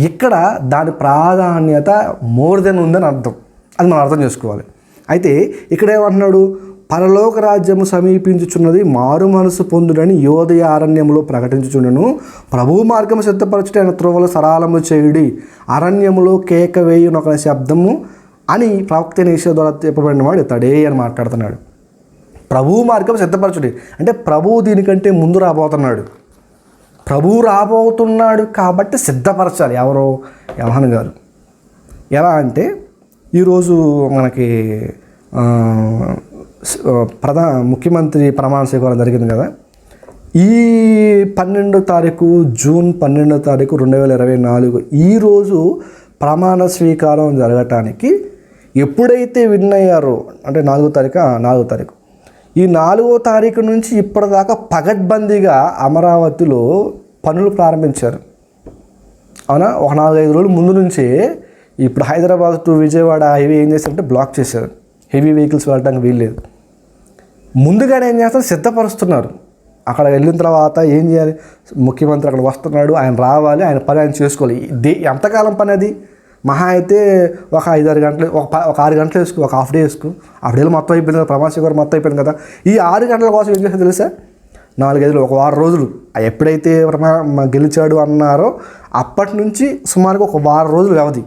ఇక్కడ దాని ప్రాధాన్యత మోర్ దెన్ ఉందని అర్థం. అది మనం అర్థం చేసుకోవాలి. అయితే ఇక్కడ ఏమంటున్నాడు, పరలోక రాజ్యము సమీపించుచున్నది, మారు మనసు పొందుడని యోదయ అరణ్యంలో ప్రకటించుచుండెను, ప్రభు మార్గము సిద్ధపరచుట ఆయన త్రోవలు సరళము చేయుడి, అరణ్యములో కేక వేయునొక శబ్దము అని ప్రవక్త యెషయా ద్వారా చెప్పబడిన వాడు ఇతడే అని మాట్లాడుతున్నాడు. ప్రభు మార్గం సిద్ధపరచుడి అంటే ప్రభువు దీనికంటే ముందు రాబోతున్నాడు. ప్రభువు రాబోతున్నాడు కాబట్టి సిద్ధపరచాలి. ఎవరో యోహాను గారు. ఎలా అంటే ఈరోజు మనకి ముఖ్యమంత్రి ప్రమాణ స్వీకారం జరిగింది కదా. ఈ 12వ తారీఖు, జూన్ 12వ తారీఖు 2024 ఈరోజు ప్రమాణ స్వీకారం జరగటానికి ఎప్పుడైతే విన్ అయ్యారో అంటే 4వ తారీఖు, ఈ 4వ తారీఖు నుంచి ఇప్పటిదాకా పగడ్బందీగా అమరావతిలో పనులు ప్రారంభించారు. అవునా? ఒక 4-5 రోజుల ముందు నుంచే ఇప్పుడు హైదరాబాద్ టు విజయవాడ హైవే ఏం చేశారంటే బ్లాక్ చేశారు. హెవీ వెహికల్స్ వెళ్ళడానికి వీల్లేదు. ముందుగానే ఏం చేస్తారు, సిద్ధపరుస్తున్నారు. అక్కడ వెళ్ళిన తర్వాత ఏం చేయాలి, ముఖ్యమంత్రి అక్కడ వస్తున్నాడు, ఆయన రావాలి, ఆయన పని ఆయన చేసుకోవాలి. ఎంతకాలం పని అది? మహా అయితే ఒక 5-6 గంటలు, ఒక 6 గంటలు వేసుకో, ఒక హాఫ్ డే వేసుకో. హాఫ్ డేలో మొత్తం అయిపోయింది కదా, ప్రమాణ స్వీకారం మొత్తం అయిపోయింది కదా. ఈ 6 గంటల కోసం ఏం చేస్తారు తెలుసా, 4-5 ఒక వారం రోజులు ఎప్పుడైతే గెలిచాడు అన్నారో అప్పటి నుంచి సుమారుగా ఒక వారం రోజుల వ్యవధి.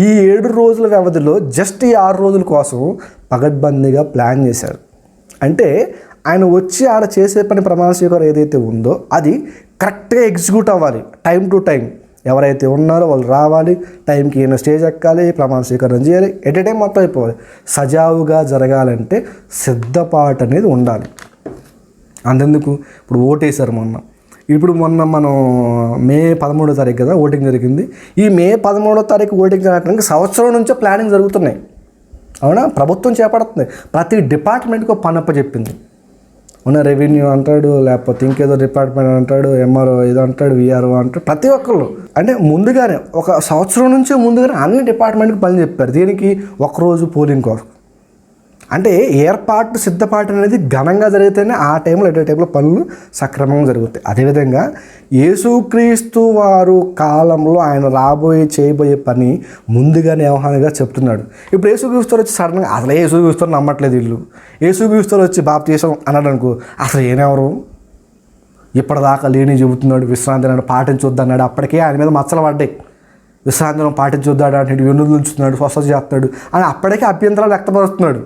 ఈ 7 రోజుల వ్యవధిలో జస్ట్ ఈ 6 రోజుల కోసం పగడ్బందీగా ప్లాన్ చేశారు. అంటే ఆయన వచ్చి ఆడ చేసే పని ప్రమాణ స్వీకారం ఏదైతే ఉందో అది కరెక్ట్గా ఎగ్జిక్యూట్ అవ్వాలి. టైం టు టైం ఎవరైతే ఉన్నారో వాళ్ళు రావాలి, టైంకి ఈయన స్టేజ్ ఎక్కాలి, ప్రమాణ స్వీకారం చేయాలి, ఎట్ ఏ టైం మొత్తం అయిపోవాలి. సజావుగా జరగాలంటే సిద్ధపాటు అనేది ఉండాలి. అంతెందుకు, ఇప్పుడు ఓటేశారు మొన్న మనం మే 13వ తారీఖు కదా ఓటింగ్ జరిగింది. ఈ మే 13వ తారీఖు ఓటింగ్ జరగడానికి సంవత్సరం నుంచే ప్లానింగ్ జరుగుతున్నాయి. అవునా? ప్రభుత్వం చేపడుతుంది. ప్రతి డిపార్ట్మెంట్కి ఒక పని అప్పచెప్పింది. ఉన్న రెవెన్యూ అంటాడు, లేకపోతే ఇంకేదో డిపార్ట్మెంట్ అంటాడు, ఎంఆర్ఓ ఏదో అంటాడు, విఆర్ఓ అంటాడు, ప్రతి ఒక్కళ్ళు అంటే ముందుగానే ఒక సంవత్సరం నుంచే ముందుగానే అన్ని డిపార్ట్మెంట్కి పని చెప్పారు. దీనికి ఒకరోజు పోలింగ్ కోసం. అంటే ఏర్పాటు సిద్ధపాటు అనేది ఘనంగా జరిగితేనే ఆ టైంలో ఎటే టైంలో పనులు సక్రమంగా జరుగుతాయి. అదేవిధంగా యేసుక్రీస్తు వారు కాలంలో ఆయన చేయబోయే పని ముందుగానే యోహానుగా చెప్తున్నాడు. ఇప్పుడు యేసుక్రీస్తు వచ్చి సడన్గా అసలే యేసుక్రీస్తు నమ్మట్లేదు వీళ్ళు. యేసుక్రీస్తు వచ్చి బాప్తీసం అన్నాడు అనుకో, అసలు ఈయనెవరు, ఇప్పటిదాకా లేని చెబుతున్నాడు, విశ్రాంతి నాడు పాటించొద్దన్నాడు, అప్పటికే ఆయన మీద మచ్చలు పడ్డాయి. విశ్రాంతిని పాటించొద్దాడు అంటే వెన్నులు ఉంచుతున్నాడు, స్వస్థత చేస్తాడు అని అప్పటికే అభ్యంతరాలు వ్యక్తపరుస్తున్నాడు.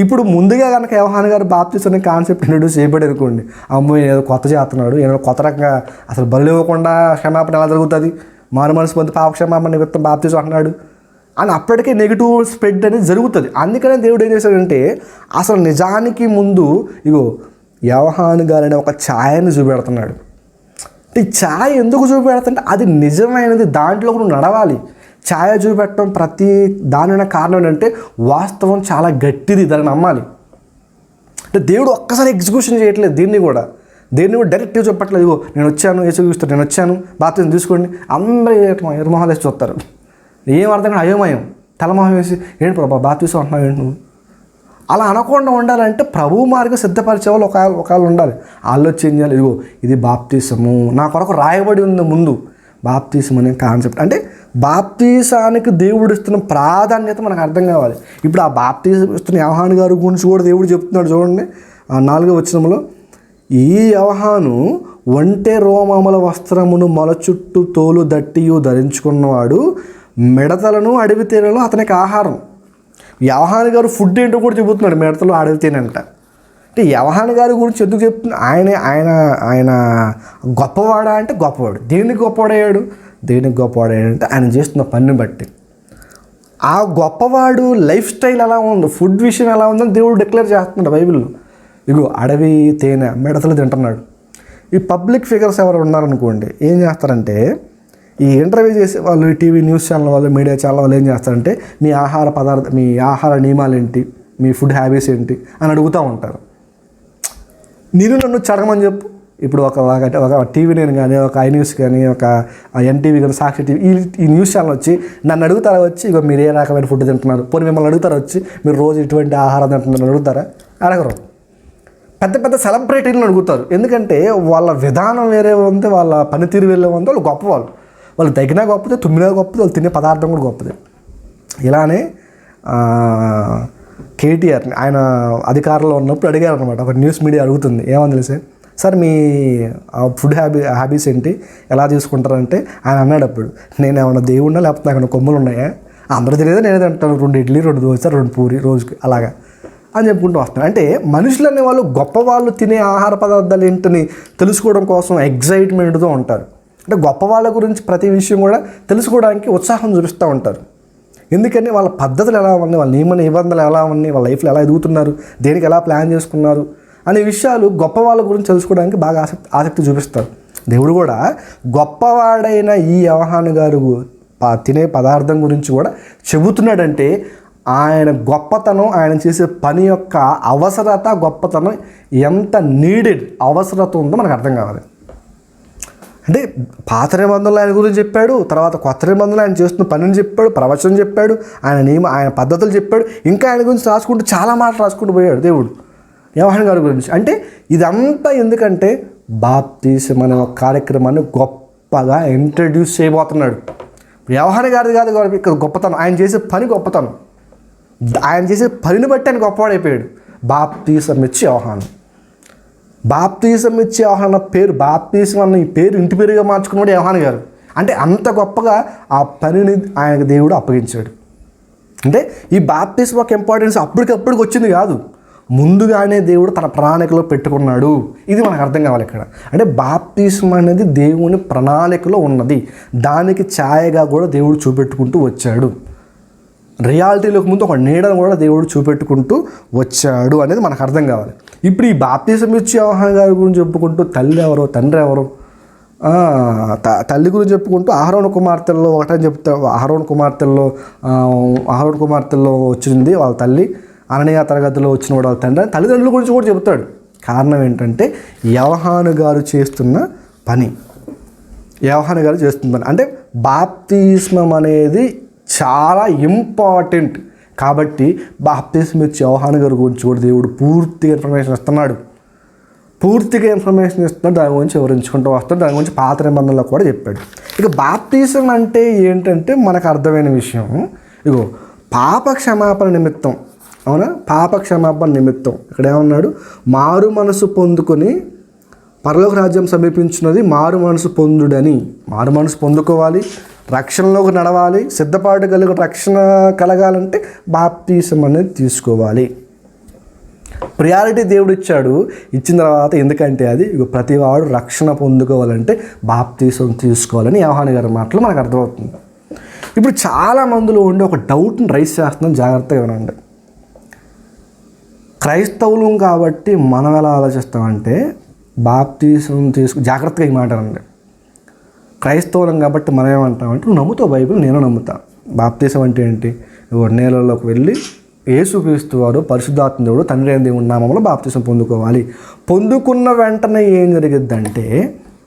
ఇప్పుడు ముందుగా కనుక యోహాను గారు బాప్తీసం అనే కాన్సెప్ట్ ఇంట్రడ్యూస్ చేయబడి అనుకోండి, అమ్మో ఏదో కొత్త చేస్తున్నాడు, ఏదో కొత్త రకంగా అసలు బలి ఇవ్వకుండా క్షమాపణ ఎలా జరుగుతుంది, మారు మనసు పొంది పాప క్షమాపణ నిమిత్తం బాప్తీసం అంటున్నాడు అని అప్పటికే నెగిటివ్ స్ప్రెడ్ అనేది జరుగుతుంది. అందుకనే దేవుడు ఏం చేశాడంటే అసలు నిజానికి ముందు ఇగో యోహాను గారు అనే ఒక ఛాయను చూపెడుతున్నాడు. ఈ ఛాయ ఎందుకు చూపెడుతుంటే అది నిజమైనది, దాంట్లో నువ్వు నడవాలి. ఛాయ చూపెట్టడం ప్రతి దానిన కారణం ఏంటంటే వాస్తవం చాలా గట్టిది, దాన్ని నమ్మాలి. అంటే దేవుడు ఒక్కసారి ఎగ్జిక్యూషన్ చేయట్లేదు దీన్ని కూడా డైరెక్ట్గా చెప్పట్లేదు. ఇగో నేను వచ్చాను, యేసుక్రీస్తు నేను వచ్చాను, బాప్తిజం తీసుకోండి, అందరూ ఎరుమొహాలు వేసి చూస్తారు. ఏం అర్థం కాదు, అయోమయం, తలమొహం వేసి ఏంటి ప్రభా బాప్తిజం అంటున్నావు ఏంటి నువ్వు. అలా అనకుండా ఉండాలంటే ప్రభు మార్గం సిద్ధపరిచే వాళ్ళు ఒకళ్ళు ఉండాలి. ఆలోచన చేయాలి, ఇదిగో ఇది బాప్తిజము, నా కొరకు రాయబడి ఉంది ముందు బాప్తిజం అనే కాన్సెప్ట్. అంటే బాప్తిజానికి దేవుడు ఇస్తున్న ప్రాధాన్యత మనకు అర్థం కావాలి. ఇప్పుడు ఆ బాప్తిజం ఇస్తున్న యోహాను గారి గురించి కూడా దేవుడు చెప్తున్నాడు చూడండి, ఆ 4వ వచనంలో, ఈ యోహాను ఒంటె రోమముల వస్త్రమును మొల చుట్టూ తోలు దట్టియు ధరించుకున్నవాడు, మిడతలను అడవి తేనెలు అతనికి ఆహారం. యోహాను గారు ఫుడ్ ఏంటో కూడా చెబుతున్నాడు, మిడతలు అడవి తేనంట. అంటే యోహాను గారి గురించి ఎందుకు చెప్తున్నా, ఆయన గొప్పవాడా అంటే గొప్పవాడు. దేనికి గొప్పవాడయ్యాడంటే ఆయన చేస్తున్న పనిని బట్టి. ఆ గొప్పవాడు లైఫ్ స్టైల్ ఎలా ఉంది, ఫుడ్ విషయం ఎలా ఉందని దేవుడు డిక్లేర్ చేస్తున్నాడు బైబిల్లో. ఇగో అడవి తేనె మిడతలు తింటున్నాడు. ఈ పబ్లిక్ ఫిగర్స్ ఎవరు ఉన్నారనుకోండి, ఏం చేస్తారంటే ఈ ఇంటర్వ్యూ చేసే వాళ్ళు, ఈ టీవీ న్యూస్ ఛానల్ వాళ్ళు, మీడియా ఛానల్ వాళ్ళు ఏం చేస్తారంటే మీ ఆహార నియమాలు ఏంటి, మీ ఫుడ్ హ్యాబిట్స్ ఏంటి అని అడుగుతూ ఉంటారు. నన్ను అడగమని చెప్పు. ఇప్పుడు ఒక టీవీ నేను కానీ, ఒక ఐ న్యూస్ కానీ, ఒక ఎన్టీవీ కానీ, సాక్షి టీవీ, ఈ న్యూస్ ఛానల్ వచ్చి నన్ను అడుగుతారా వచ్చి, ఇక మీరు ఏ రకమైన ఫుడ్ తింటున్నారు, పోనీ మిమ్మల్ని అడుగుతారా వచ్చి మీరు రోజు ఇటువంటి ఆహారం తింటున్నారు అడుగుతారా? అడగరు. పెద్ద సెలబ్రిటీలను అడుగుతారు. ఎందుకంటే వాళ్ళ విధానం వేరే ఉంది, వాళ్ళ పనితీరు వేరే ఉంది, వాళ్ళు గొప్పవాళ్ళు. వాళ్ళు తగినా గొప్పదే, తుమ్మినా గొప్పది, వాళ్ళు తినే పదార్థం కూడా గొప్పదే. ఇలానే కేటీఆర్ ఆయన అధికారంలో ఉన్నప్పుడు అడిగారు అనమాట, ఒక న్యూస్ మీడియా అడుగుతుంది, ఏమని తెలిసే సార్ మీ ఫుడ్ హ్యాబిట్స్ ఏంటి, ఎలా తీసుకుంటారంటే ఆయన అన్నాడు అప్పుడు, నేను ఏమన్నా దేవుడినా లేకపోతే నాకు కొమ్ములు ఉన్నాయా, అందరూ తెలియదు నేనే తింటాను 2 ఇడ్లీ 2 దోశ 2 పూరి రోజుకి అలాగా అని చెప్పుకుంటూ వస్తాను. అంటే మనుషులు అనేవాళ్ళు గొప్పవాళ్ళు తినే ఆహార పదార్థాలు ఏంటని తెలుసుకోవడం కోసం ఎగ్జైట్మెంట్తో ఉంటారు. అంటే గొప్ప వాళ్ళ గురించి ప్రతి విషయం కూడా తెలుసుకోవడానికి ఉత్సాహం చూపిస్తూ ఉంటారు. ఎందుకని వాళ్ళ పద్ధతులు ఎలా ఉన్నాయి, వాళ్ళ నియమ నిబంధనలు ఎలా ఉన్నాయి, వాళ్ళ లైఫ్లో ఎలా ఎదుగుతున్నారు, దేనికి ఎలా ప్లాన్ చేసుకున్నారు అనే విషయాలు గొప్ప వాళ్ళ గురించి తెలుసుకోవడానికి బాగా ఆసక్తి చూపిస్తారు. దేవుడు కూడా గొప్పవాడైన ఈ యోహాను గారు తినే పదార్థం గురించి కూడా చెబుతున్నాడంటే ఆయన గొప్పతనం, ఆయన చేసే పని యొక్క అవసరత, గొప్పతనం ఎంత అవసరత ఉందో మనకు అర్థం కావాలి. అంటే పాత నిబంధనలు ఆయన గురించి చెప్పాడు, తర్వాత కొత్త నిబంధనలు ఆయన చేస్తున్న పనిని చెప్పాడు, ప్రవచనం చెప్పాడు, ఆయన పద్ధతులు చెప్పాడు, ఇంకా ఆయన గురించి రాసుకుంటూ చాలా మాటలు రాసుకుంటూ పోయాడు దేవుడు యోహాను గారి గురించి. అంటే ఇదంతా ఎందుకంటే బాప్తిసం అనే ఒక కార్యక్రమాన్ని గొప్పగా ఇంట్రడ్యూస్ చేయబోతున్నాడు. యోహాను గారిది కాదు ఇక్కడ గొప్పతనం, ఆయన చేసే పని గొప్పతనం, ఆయన చేసే పనిని బట్టి ఆయన గొప్పవాడైపోయాడు. బాప్తిసం ఇచ్చి యోహాను, బాప్తిసం ఇచ్చి యోహాను పేరు, బాప్తిసం అన్న ఈ పేరు ఇంటి పేరుగా మార్చుకున్నాడు యోహాను గారు. అంటే అంత గొప్పగా ఆ పనిని ఆయనకు దేవుడు అప్పగించాడు. అంటే ఈ బాప్తిసం ఒక ఇంపార్టెన్స్ అప్పటికప్పటికి వచ్చింది కాదు, ముందుగానే దేవుడు తన ప్రణాళికలో పెట్టుకున్నాడు. ఇది మనకు అర్థం కావాలి ఇక్కడ. అంటే బాప్తిసం అనేది దేవుని ప్రణాళికలో ఉన్నది, దానికి ఛాయగా కూడా దేవుడు చూపెట్టుకుంటూ వచ్చాడు. రియాలిటీలోకి ముందు ఒక నీడను కూడా దేవుడు చూపెట్టుకుంటూ వచ్చాడు అనేది మనకు అర్థం కావాలి. ఇప్పుడు ఈ బాప్తిసం ఇచ్చి యోహాను గారి గురించి చెప్పుకుంటూ తల్లి ఎవరో తండ్రి ఎవరో, తల్లి గురించి చెప్పుకుంటూ అహరోను కుమార్తెల్లో ఒకటని చెప్తా, అహరోను కుమార్తెల్లో వచ్చింది వాళ్ళ తల్లి, అననీయ తరగతిలో వచ్చిన వాడు వాళ్ళ తండ్రి, తల్లిదండ్రుల గురించి కూడా చెబుతాడు. కారణం ఏంటంటే యోహాను గారు చేస్తున్న పని, అంటే బాప్తిస్మం అనేది చాలా ఇంపార్టెంట్. కాబట్టి బాప్తిసం ఇచ్చి యోహాను గారి గురించి కూడా దేవుడు పూర్తిగా ఇన్ఫర్మేషన్ ఇస్తున్నాడు, దాని గురించి వివరించుకుంటూ వస్తాడు. దాని గురించి పాత నిబంధనలో కూడా చెప్పాడు. ఇక బాప్తిసం అంటే ఏంటంటే మనకు అర్థమైన విషయం, ఇగో పాప క్షమాపణ నిమిత్తం, అవునా, పాప క్షమాపణ నిమిత్తం ఇక్కడ ఏమన్నాడు, మారు మనసు పొందుకొని పరలోక రాజ్యం సమీపించినది, మారు మనసు పొందుడని. మారు మనసు పొందుకోవాలి, రక్షణలోకి నడవాలి, సిద్ధపాటు కలిగి రక్షణ కలగాలంటే బాప్తిసం అనేది తీసుకోవాలి. ప్రియారిటీ దేవుడు ఇచ్చాడు, ఇచ్చిన తర్వాత ఎందుకంటే అది ప్రతివాడు రక్షణ పొందుకోవాలంటే బాప్తిసం తీసుకోవాలని యోహాను గారి మాటలు మనకు అర్థమవుతుంది. ఇప్పుడు చాలా మందిలో ఉండి ఒక డౌట్ని రైజ్ చేస్తున్నాం, జాగ్రత్తగా వినండి. క్రైస్తవులం కాబట్టి మనం ఎలా ఆలోచిస్తామంటే బాప్తిసం జాగ్రత్తగా ఈ మాట అనండి. క్రైస్తవులం కాబట్టి మనం ఏమంటామంటే నువ్వు నమ్ముతావు బైబిల్, నేను నమ్ముతా, బాప్తీసం అంటే ఏంటి? నీళ్ళలోకి వెళ్ళి యేసుక్రీస్తు వారు పరిశుద్ధాత్మ దేవుడు తండ్రి అయిన దేవుని నామములో బాప్తీసం పొందుకోవాలి. పొందుకున్న వెంటనే ఏం జరిగిద్దంటే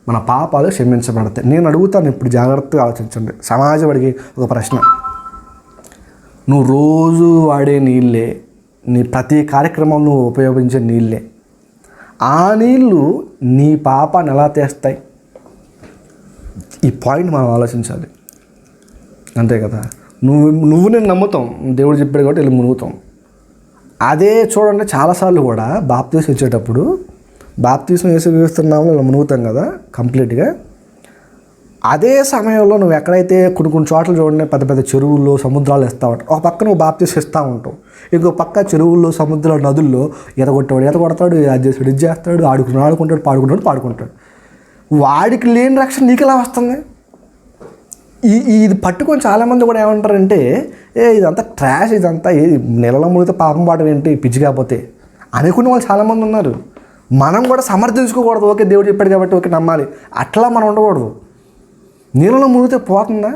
మన పాపాలు క్షమించబడతాయి. నేను అడుగుతాను, ఇప్పుడు జాగ్రత్తగా ఆలోచించండి. సమాజం అడిగే ఒక ప్రశ్న, నువ్వు రోజు వాడే నీళ్ళే, నీ ప్రతి కార్యక్రమం నువ్వు ఉపయోగించే నీళ్ళే, ఆ నీళ్ళు నీ పాపాన్ని ఎలా తీస్తాయి? ఈ పాయింట్ మనం ఆలోచించాలి. అంతే కదా, నువ్వు నేను నమ్ముతాం, దేవుడు చెప్పాడు కాబట్టి వెళ్ళి మునుగుతాం. అదే చూడండి, చాలాసార్లు కూడా బాప్తీసం ఇచ్చేటప్పుడు బాప్తీసం వేస్తున్నాము ఇలా మునుగుతాం కదా కంప్లీట్గా. అదే సమయంలో నువ్వు ఎక్కడైతే కొన్ని చోట్ల చూడండి పెద్ద పెద్ద చెరువుల్లో సముద్రాలు వేస్తూ ఉంటావు. ఒక పక్క నువ్వు బాప్తీసం ఇస్తూ ఉంటావు, ఇంకో పక్క చెరువుల్లో సముద్రాలు నదుల్లో ఈత కొడతాడు, అది చేస్తాడు, ఇది చేస్తాడు, ఆడుకుంటాడు, పాడుకుంటాడు. వాడికి లేని రక్షణ నీకు ఎలా వస్తుంది? ఇది పట్టుకొని చాలామంది కూడా ఏమంటారంటే, ఇదంతా ట్రాష్, ఇదంతా నెలలో మునిగితే పాపం పాటం ఏంటి పిచ్చి కాకపోతే అనుకునే వాళ్ళు చాలామంది ఉన్నారు. మనం కూడా సమర్థించుకోకూడదు. ఓకే దేవుడు చెప్పాడు కాబట్టి ఓకే నమ్మాలి, అట్లా మనం ఉండకూడదు. నీళ్ళలో మునిగితే పోతుందా?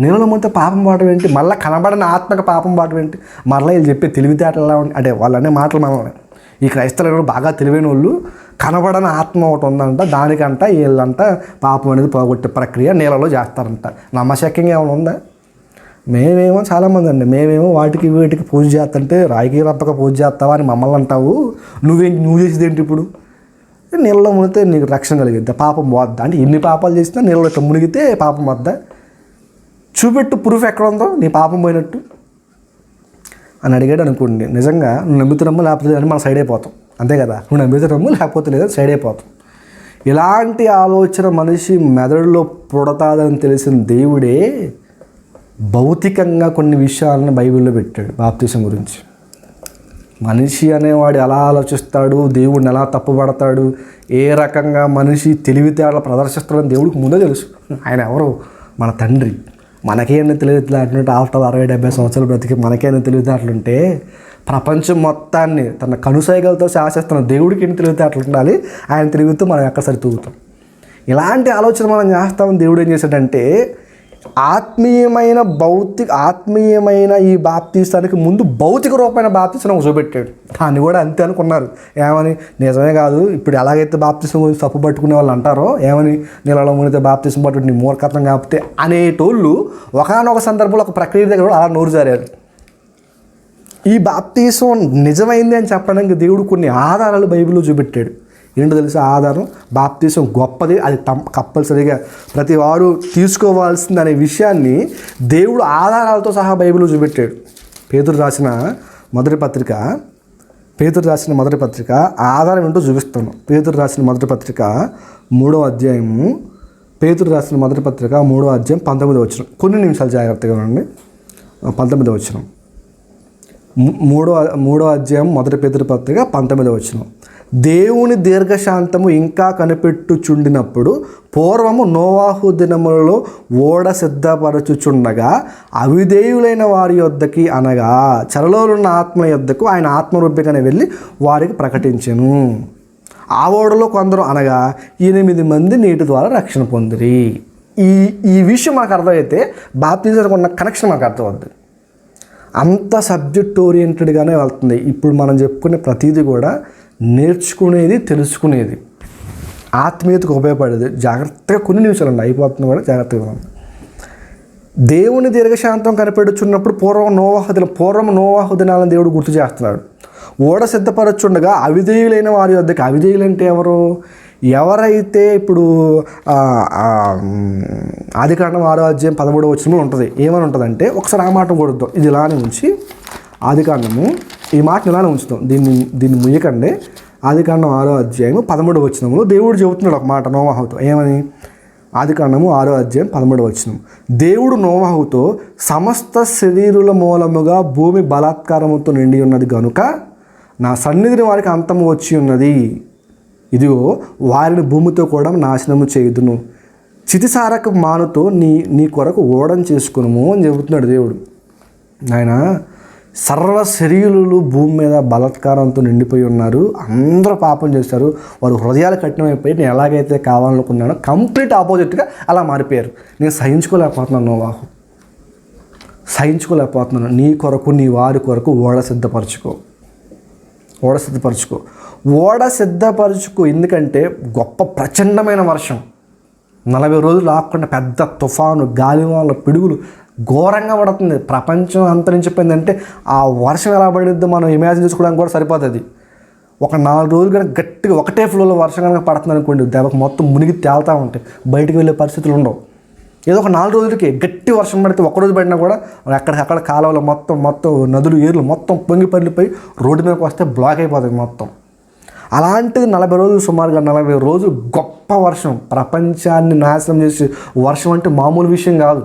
నీళ్ళలో మునిగితే పాపం పాటం ఏంటి? మళ్ళీ కనబడిన ఆత్మక పాపం పాటం ఏంటి? మళ్ళీ వీళ్ళు చెప్పే తెలివితేటలా అంటే వాళ్ళు అనే మాటలు మనం ఈ క్రైస్తవులు బాగా తెలివైన వాళ్ళు కనబడని ఆత్మ ఒకటి ఉందంట, దానికంట వీళ్ళంట పాపం అనేది పోగొట్టే ప్రక్రియ నీళ్ళలో చేస్తారంట. నమ్మశక్యంగా ఏమైనా ఉందా? మేమేమో చాలామంది అండి, మేమేమో వాటికి వీటికి పూజ చేస్తుంటే రాయికి రప్పక పూజ చేస్తావా అని మమ్మల్ని అంటావు. నువ్వు చేసేది ఏంటి? ఇప్పుడు నీళ్ళలో మునిగితే నీకు రక్షణ కలిగిద్దా? పాపం పోద్దా? అంటే ఎన్ని పాపాలు చేసినా నీళ్ళలో ఇట్లా మునిగితే పాపం వద్దా? చూపెట్టు, ప్రూఫ్ ఎక్కడ ఉందో నీ పాపం పోయినట్టు అని అడిగాడు అనుకోండి. నిజంగా నువ్వు నమ్ముతున్నామో లేకపోతే లేదని మనం సైడ్ అయిపోతాం. అంతే కదా, నువ్వు నమ్ముతున్నామో లేకపోతే లేదని సైడ్ అయిపోతాం. ఇలాంటి ఆలోచన మనిషి మెదడులో పుడతాదని తెలిసిన దేవుడే భౌతికంగా కొన్ని విషయాలను బైబిల్లో పెట్టాడు బాప్తీసం గురించి. మనిషి అనేవాడు ఎలా ఆలోచిస్తాడు, దేవుడిని ఎలా తప్పుపడతాడు, ఏ రకంగా మనిషి తెలివితేటలు ప్రదర్శిస్తాడని దేవుడికి ముందే తెలుసు. ఆయన ఎవరు? మన తండ్రి. మనకేమైనా తెలివితేటలుంటే ఆఫ్టర్ 60-70 సంవత్సరాలు బ్రతికి మనకేమైనా తెలివితేటలుంటే ప్రపంచం మొత్తాన్ని తన కనుసైగలతో శాసిస్తున్న దేవుడికి ఎన్ని తెలివితేటలు ఉండాలి? ఆయన తిరుగుతూ మనం ఎక్కడ సరి తూగుతాం. ఇలాంటి ఆలోచన మనం చేస్తామని దేవుడు ఏం చేశాడంటే ఆత్మీయమైన ఈ బాప్తీసానికి ముందు భౌతిక రూపమైన బాప్తీసం చూపెట్టాడు. దాన్ని కూడా అంతే అనుకున్నారు. ఏమని? నిజమే కాదు, ఇప్పుడు ఎలాగైతే బాప్తీసం గురించి తప్పు పట్టుకునే వాళ్ళు అంటారో, ఏమని నీళ్ళలో మునిగితే బాప్తీసం పట్టు నీ మూర్ఖత్వం కాకపోతే అనేటోళ్ళు ఒకనొక సందర్భంలో ఒక ప్రక్రియ దగ్గర కూడా అలా నోరు జారారు. ఈ బాప్తీసం నిజమైంది అని చెప్పడానికి దేవుడు కొన్ని ఆధారాలు బైబిల్లో చూపెట్టాడు. ఏంటో తెలుసా ఆధారం? బాప్తీసం గొప్పది, అది కంపల్సరీగా ప్రతి వాడు తీసుకోవాల్సింది అనే విషయాన్ని దేవుడు ఆధారాలతో సహా బైబిల్లో చూపెట్టాడు. పేతురు రాసిన మొదటి పత్రిక ఆధారం ఏంటో చూపిస్తాను. పేతురు రాసిన మొదటి పత్రిక 3వ అధ్యాయము, 19వ వచనం. కొన్ని నిమిషాలు జాగ్రత్తగా ఉండండి. 19వ వచనం, 3వ అధ్యాయం మొదటి పేతురు పత్రిక 19వ వచనం. దేవుని దీర్ఘశాంతము ఇంకా కనిపెట్టుచుండినప్పుడు పూర్వము నోవాహు దినములలో ఓడ సిద్ధపరచుచుండగా అవిధేయులైన వారి యొద్దకి అనగా చెరలోనున్న ఆత్మ యొద్దకు ఆయన ఆత్మరూపిగానే వెళ్ళి వారికి ప్రకటించెను. ఆ ఓడలో కొందరు అనగా 8 మంది నీటి ద్వారా రక్షణ పొందిరి. ఈ విషయం మనకు అర్థమైతే బాప్తిజానికి ఉన్న కనెక్షన్ మనకు అర్థమవుతుంది. అంత సబ్జెక్ట్ ఓరియంటెడ్గానే వెళ్తుంది. ఇప్పుడు మనం చెప్పుకునే ప్రతిదీ కూడా నేర్చుకునేది, తెలుసుకునేది, ఆత్మీయతకు ఉపయోగపడేది. జాగ్రత్తగా కొన్ని నిమిషాలు అండి, అయిపోతుంది కూడా, జాగ్రత్తగా ఉంది. దేవుని దీర్ఘశాంతం కనిపెడుచున్నప్పుడు పూర్వం నోవాహు దినాలను దేవుడు గుర్తు చేస్తున్నాడు. ఓడ సిద్ధపరచుండగా అవిధేయులైన వారి వద్దకు. అవిధేయులు అంటే ఎవరు? ఎవరైతే ఇప్పుడు ఆదికాండం 6వ అధ్యాయం 13వ వచనంలో ఉంటుంది. ఏమని ఉంటుందంటే, ఒకసారి ఆ మాట కొడుద్దాం. ఇది ఇలానే ఉంచి ఆదికాండము ఈ మాటను ఇలానే ఉంచుతాం, దీన్ని ముయ్యకండి. ఆదికాండం 6వ అధ్యాయం 13వ వచనంలో దేవుడు చెబుతున్నాడు ఒక మాట నోవాహుతో. ఏమని? ఆదికాండము 6వ అధ్యాయం 13వ వచనం. దేవుడు నోవాహుతో, సమస్త శరీరుల మూలముగా భూమి బలాత్కారముతో నిండి ఉన్నది గనుక నా సన్నిధిని వారికి అంతము వచ్చి ఉన్నది. ఇదిగో వారిని భూమితో కూడా నాశనము చేయుదును. చితిసారకు మానుతో నీ కొరకు ఓడం చేసుకును అని చెబుతున్నాడు దేవుడు. ఆయన సర్వ శరీరులు భూమి మీద బలాత్కారంతో నిండిపోయి ఉన్నారు. అందరూ పాపం చేశారు. వారు హృదయాలు కఠినమైపోయి నేను ఎలాగైతే కావాలనుకున్నానో కంప్లీట్ ఆపోజిట్గా అలా మారిపోయారు. నేను సహించుకోలేకపోతున్నాను నోవాహు. సహించుకోలేకపోతున్నాను, నీ కొరకు నీ వారి కొరకు ఓడ సిద్ధపరచుకో. ఎందుకంటే గొప్ప ప్రచండమైన వర్షం, 40 రోజులు ఆకుండా పెద్ద తుఫాను, గాలివాన, పిడుగులు ఘోరంగా పడుతుంది. ప్రపంచం అంతరించిపోయిందంటే ఆ వర్షం ఎలా పడిద్దో మనం ఇమాజిన్ చేసుకోవడానికి కూడా సరిపోతుంది. ఒక 4 రోజులు కనుక గట్టిగా ఒకటే ఫ్లోలో వర్షం కనుక పడుతుంది అనుకోండి, దెబ్బకి మొత్తం మునిగి తేలుతూ ఉంటాయి, బయటికి వెళ్ళే పరిస్థితులు ఉండవు. ఏదో ఒక 4 రోజులకి గట్టి వర్షం పడితే ఒక్కరోజు పడినా కూడా అక్కడ కాలువలో మొత్తం నదులు, ఏర్లు మొత్తం పొంగి పడిపోయి రోడ్డు మీదకి వస్తే బ్లాక్ అయిపోతుంది మొత్తం. అలాంటిది 40 రోజులు, సుమారుగా 40 రోజులు గొప్ప వర్షం, ప్రపంచాన్ని నాశనం చేసే వర్షం అంటే మామూలు విషయం కాదు.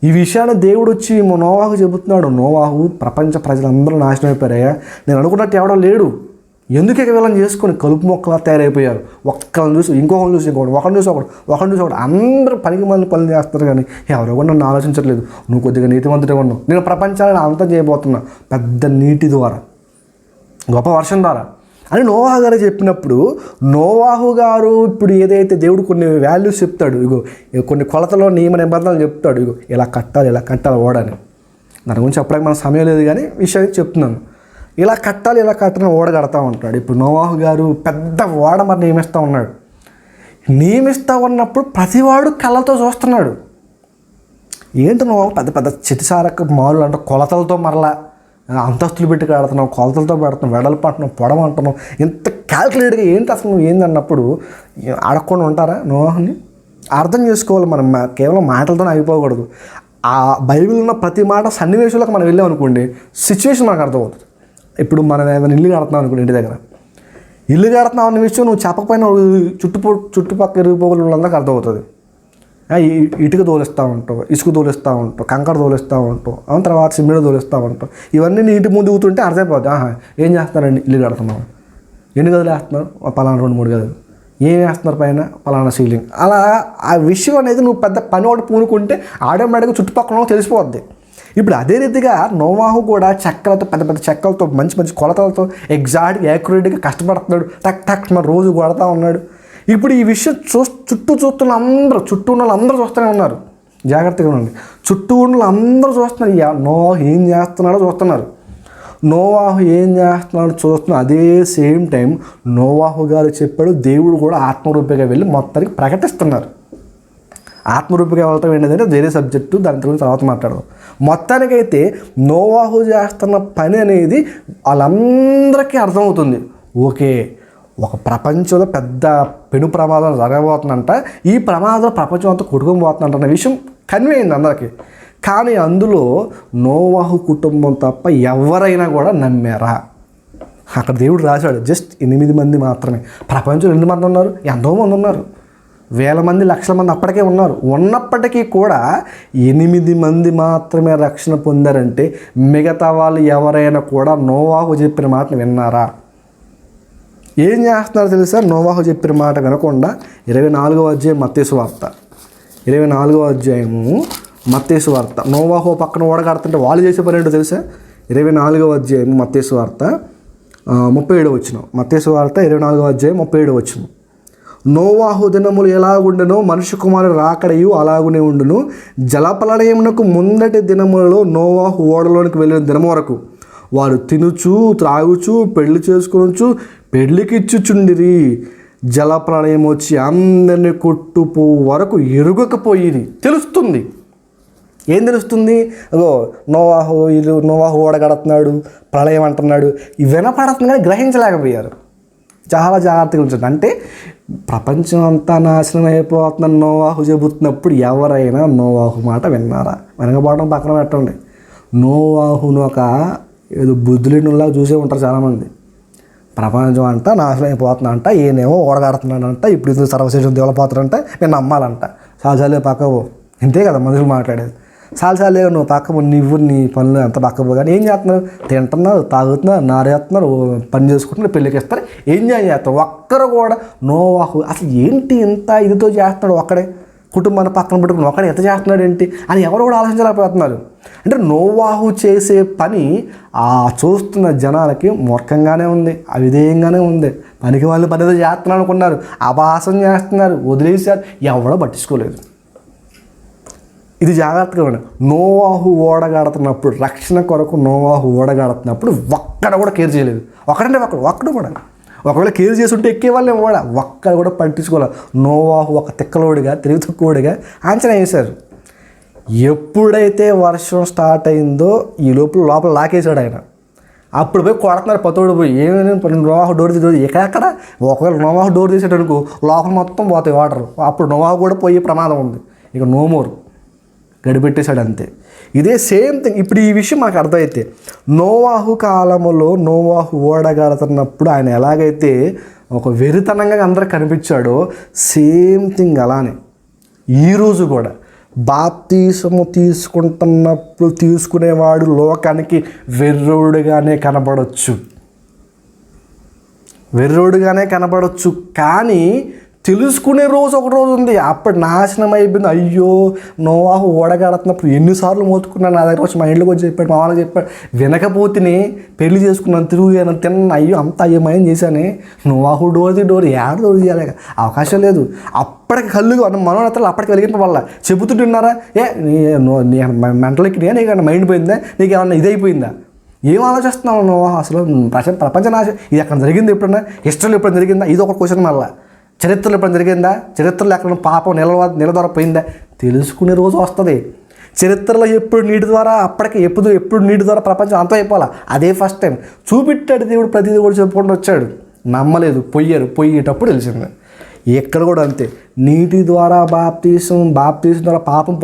ఈ విషయాన్ని దేవుడు వచ్చి నోవాహు చెబుతున్నాడు. నోవాహు, ప్రపంచ ప్రజలందరూ నాశనం అయిపోయారయ్యా, నేను అనుకున్నట్టు ఎవడో లేడు, ఎందుకు వీళ్ళని చేసుకొని కలుపు మొక్కలా తయారైపోయారు. ఒక్కరిని చూసి ఇంకొకరిని చూసి ఇంకొకటి, ఒకరిని చూసి ఒకటి, అందరూ పనికి మళ్ళీ పనులు చేస్తారు, కానీ ఎవరో కూడా నన్ను ఆలోచించట్లేదు. నువ్వు కొద్దిగా నీతివంతుడిగా ఉన్నావు, నేను ప్రపంచాన్ని అంతం చేయబోతున్నా పెద్ద నీటి ద్వారా, గొప్ప వర్షం ద్వారా అని నోవాహు గారు చెప్పినప్పుడు, నోవాహు గారు ఇప్పుడు ఏదైతే దేవుడు కొన్ని వాల్యూస్ చెప్తాడు, కొన్ని కొలతలో నియమ నిబంధనలు చెప్తాడు, ఇలా కట్టాలి ఓడని. దాని గురించి చెప్పడానికి మన సమయం లేదు, కానీ విషయాన్ని చెప్తున్నాను. ఇలా కట్టాలని ఓడ కడతా ఉంటాడు. ఇప్పుడు నోవాహు గారు పెద్ద ఓడ మరి నియమిస్తూ ఉన్నప్పుడు ప్రతివాడు కళ్ళతో చూస్తున్నాడు. ఏంటి నోవాహు పెద్ద చితిసారక మాలు అంటే కొలతలతో మరలా అంతస్తులు పెట్టి కడుతున్నాం, కొలతలతో పెడుతున్నాం, వెడల్పు అంటున్నాం, పొడవు అంటున్నాం, ఇంత క్యాల్కులేట్గా ఏంటి అసలు నువ్వు ఏంది అన్నప్పుడు అడగకుండా ఉంటారా నోవాహుని? అర్థం చేసుకోవాలి మనం, కేవలం మాటలతోనే అయిపోకూడదు. ఆ బైబిల్ ఉన్న ప్రతి మాట సన్నివేశంలోకి మనం వెళ్ళాం అనుకోండి, సిచ్యువేషన్ మనకు అర్థమవుతుంది. ఇప్పుడు మనం ఏదైనా ఇల్లు కడుతున్నాం అనుకోండి, ఇంటి దగ్గర ఇల్లు కడుతున్నాం అన్న విషయం నువ్వు చెప్పకపోయినా చుట్టుపక్కల ఇరిగిపోగల వాళ్ళందరికీ అర్థమవుతుంది. ఇటుక తోలిస్తూ ఉంటావు, ఇసుక తోలిస్తూ ఉంటావు, కంకర తోలిస్తూ ఉంటావు, తర్వాత సిమెంట్ తోలిస్తూ ఉంటావు. ఇవన్నీ నీ ఇంటి ముందు దిగుతుంటే అర్థమైపోద్ది, ఏం చేస్తున్నారండి, ఇల్లు కడుతున్నాం, ఎన్ని గదులు వేస్తున్నారు, పలానా 2-3 గదులు, ఏం వేస్తున్నారు పైన, పలానా సీలింగ్. అలా ఆ విషయం అనేది నువ్వు పెద్ద పని ఒకటి పూనుకుంటే ఆటోమేటిక్గా చుట్టుపక్కల తెలిసిపోద్ది. ఇప్పుడు అదే రీతిగా నోవాహు కూడా చెక్కలతో, పెద్ద చెక్కలతో, మంచి కొలతలతో ఎగ్జాక్ట్గా యాక్యురేట్గా కష్టపడుతున్నాడు, టక్ మరి రోజు కొడతా ఉన్నాడు. ఇప్పుడు ఈ విషయం చుట్టూ ఉన్న వాళ్ళందరూ చూస్తూనే ఉన్నారు. జాగ్రత్తగా ఉండండి, చుట్టూ ఉన్న వాళ్ళందరూ చూస్తున్నారు, నోవాహు ఏం చేస్తున్నాడో చూస్తున్నారు. అదే సేమ్ టైం నోవాహు గారు చెప్పాడు, దేవుడు కూడా ఆత్మరూపిగా వెళ్ళి మొత్తానికి ప్రకటిస్తున్నారు. ఆత్మరూపిగా వెళ్ళటం ఏంటంటే వేరే సబ్జెక్టు, దాని గురించి తర్వాత మాట్లాడదాం. మొత్తానికైతే నోవాహు చేస్తున్న పని అనేది వాళ్ళందరికీ అర్థమవుతుంది. ఓకే, ఒక ప్రపంచంలో పెద్ద పెను ప్రమాదం జరగబోతుందంట, ఈ ప్రమాదం ప్రపంచం అంతా కొట్టుకోబోతుందంట అన్న విషయం కన్వే అయింది అందరికీ. కానీ అందులో నోవాహు కుటుంబం తప్ప ఎవరైనా కూడా నమ్మారా? అక్కడ దేవుడు రాశాడు, జస్ట్ 8 మంది మాత్రమే. ప్రపంచంలో ఎన్ని మంది ఉన్నారు? ఎంతోమంది ఉన్నారు, వేల మంది, లక్షల మంది అప్పటికే ఉన్నారు. ఉన్నప్పటికీ కూడా 8 మంది మాత్రమే రక్షణ పొందారంటే మిగతా వాళ్ళు ఎవరైనా కూడా నోవాహు చెప్పిన మాటను విన్నారా? ఏం చేస్తున్నారు తెలుసా? నోవాహు చెప్పిన మాట వినకుండా 24వ అధ్యాయం మత్తయి సువార్త, 24వ అధ్యాయము మత్తయి సువార్త, నోవాహు పక్కన ఓడగడుతుంటే వాళ్ళు చేసే పని ఏంటో తెలుసా? 24వ అధ్యాయం మత్తయి సువార్త 37వ వచనం, మత్తయి సువార్త 24వ అధ్యాయం 37వ వచనం. నోవాహు దినములు ఎలాగుండెనో మనుష్య కుమారుడు రాకడయు అలాగునే ఉండును. జలప్రళయమునకు ముందటి దినములలో నోవాహు ఓడలోనికి వెళ్ళిన దినం వరకు వారు తినుచు త్రాగుచు పెళ్లి చేసుకొనుచు పెళ్లికిచ్చుచుండిరి. జలప్రళయం వచ్చి అందరినీ కొట్టుపో వరకు ఎరుగకపోయింది. తెలుస్తుంది. ఏం తెలుస్తుంది? నోవాహు ఓడగడుతున్నాడు, ప్రళయం అంటున్నాడు, వినపడుతుంది కానీ గ్రహించలేకపోయారు. చాలా జాగ్రత్తగా ఉంచండి. అంటే ప్రపంచం అంతా నాశనం అయిపోతుందని నోవాహు చెబుతున్నప్పుడు ఎవరైనా నోవాహు మాట విన్నారా? వెనకబడడం పక్కన పెట్టండి. నోవాహును ఒక ఏదో బుద్ధులినులా చూసే ఉంటారు చాలామంది. ప్రపంచం అంట నాశనం అయిపోతుందంట, ఈయనేమో ఓడగడుతున్నాడంట, ఇప్పుడు ఇది సర్వశేషం దేవులపోతాడంట, నేను నమ్మాలంట. చాలాసార్లే పక్కవు, ఇంతే కదా మనుషులు మాట్లాడేది. చాలాసార్లే నువ్వు పక్క నువ్వు నీ పనులు ఎంత పక్కపో, కానీ ఏం చేస్తున్నారు? తింటున్నారు, తాగుతున్నారు, నారేస్తున్నారు, పని చేసుకుంటున్నారు, పెళ్ళికి ఇస్తారు, ఎంజాయ్ చేస్తారు. ఒక్కరు కూడా నోవాహు అసలు ఏంటి ఇంత ఇదితో చేస్తున్నాడు, ఒక్కడే కుటుంబాన్ని పక్కన పెట్టుకుని ఒకడే ఎంత చేస్తున్నాడు ఏంటి అని ఎవరు కూడా ఆలోచించలేకపోతున్నారు. అంటే నోవాహు చేసే పని ఆ చూస్తున్న జనాలకి మూర్ఖంగానే ఉంది, అవిధేయంగానే ఉంది. పనికి వాళ్ళు పని ఏదో చేస్తున్నారు అనుకున్నారు, అభాసం చేస్తున్నారు, వదిలేశారు, ఎవడో పట్టించుకోలేదు. ఇది జాగ్రత్తగా ఉండండి. నోవాహు ఓడగాడుతున్నప్పుడు, రక్షణ కొరకు నోవాహు ఓడగాడుతున్నప్పుడు ఒక్కడ కూడా కేర్ చేయలేదు. ఒక్కడు కూడా ఒకవేళ కేర్ చేసి ఉంటే ఎక్కేవాళ్ళే ఒక్కడ కూడా పట్టించుకోవాలి. నోవాహు ఒక తిక్కలోడిగా, తెలివి తక్కువడిగా అంచనా వేశారు. ఎప్పుడైతే వర్షం స్టార్ట్ అయిందో ఈ లోపల లాకేశాడు ఆయన. అప్పుడు పోయి కొడుతున్నారు పతోడు పోయి, ఏమైనా నోవాహు డోర్ ఎక్కడెక్కడ. ఒకవేళ నోవాహు డోర్ తీసాడు అనుకో లోపల మొత్తం పోతాయి వాటర్. అప్పుడు నోవాహు కూడా పోయే ప్రమాదం ఉంది. ఇక నో మోర్, గడిపెట్టేశాడు అంతే. ఇదే సేమ్ థింగ్. ఇప్పుడు ఈ విషయం మాకు అర్థమైతే, నోవాహు కాలంలో నోవాహు ఓడగడుతున్నప్పుడు ఆయన ఎలాగైతే ఒక వెరితనంగా అందరికి కనిపించాడో, సేమ్ థింగ్ అలానే ఈరోజు కూడా బాప్తీసము తీసుకుంటున్నప్పుడు తీసుకునేవాడు లోకానికి వెర్రోడుగానే కనబడవచ్చు. కానీ తెలుసుకునే రోజు ఒక రోజు ఉంది. అప్పుడు నాశనం అయిపోయింది. అయ్యో, నోవాహు ఓడగడుతున్నప్పుడు ఎన్నిసార్లు మోతుకున్నాను, నా దగ్గర వచ్చి మా ఇంట్లోకి వచ్చి చెప్పాడు, మా వాళ్ళకి చెప్పాడు. వినకపోతేనే పెళ్లి చేసుకున్నాను, తిరుగుయాను, తిన్నాను, అయ్యో అంత అయ్యమయం చేశానే. నోవాహు డోర్ ఏడ డోర్ చేయాలి, అవకాశం లేదు. అప్పటికి కళ్ళు మనోనేతలు అప్పటికి వెలిగింప వల్ల చెబుతుంటున్నారా, మెంటలకి నీకు మైండ్ పోయిందా, నీకు ఏమన్నా ఇదైపోయిందా, ఏం ఆలోచిస్తున్నావు నోవాహు అసలు? ప్రపంచ నాశనం ఇది ఎక్కడ జరిగింది? ఎప్పుడన్నా హిస్టరీలో ఎప్పుడైనా జరిగిందా? ఇది ఒక క్వశ్చన్. మళ్ళీ చరిత్రలో ఎప్పుడైనా జరిగిందా? చరిత్రలో ఎక్కడ పాపం నిలదొరపోయిందా? తెలుసుకునే రోజు వస్తుంది. చరిత్రలో ఎప్పుడు నీటి ద్వారా ఎప్పుడు నీటి ద్వారా ప్రపంచం అంతా అయిపోవాలా, అదే ఫస్ట్ టైం చూపెట్టాడు దేవుడు. ప్రతిదీ కూడా చెప్పుకుంటూ వచ్చాడు. నమ్మలేదు, పోయేటప్పుడు తెలిసింది. ఎక్కడ కూడా అంతే. నీటి ద్వారా బాప్తీసం ద్వారా పాపం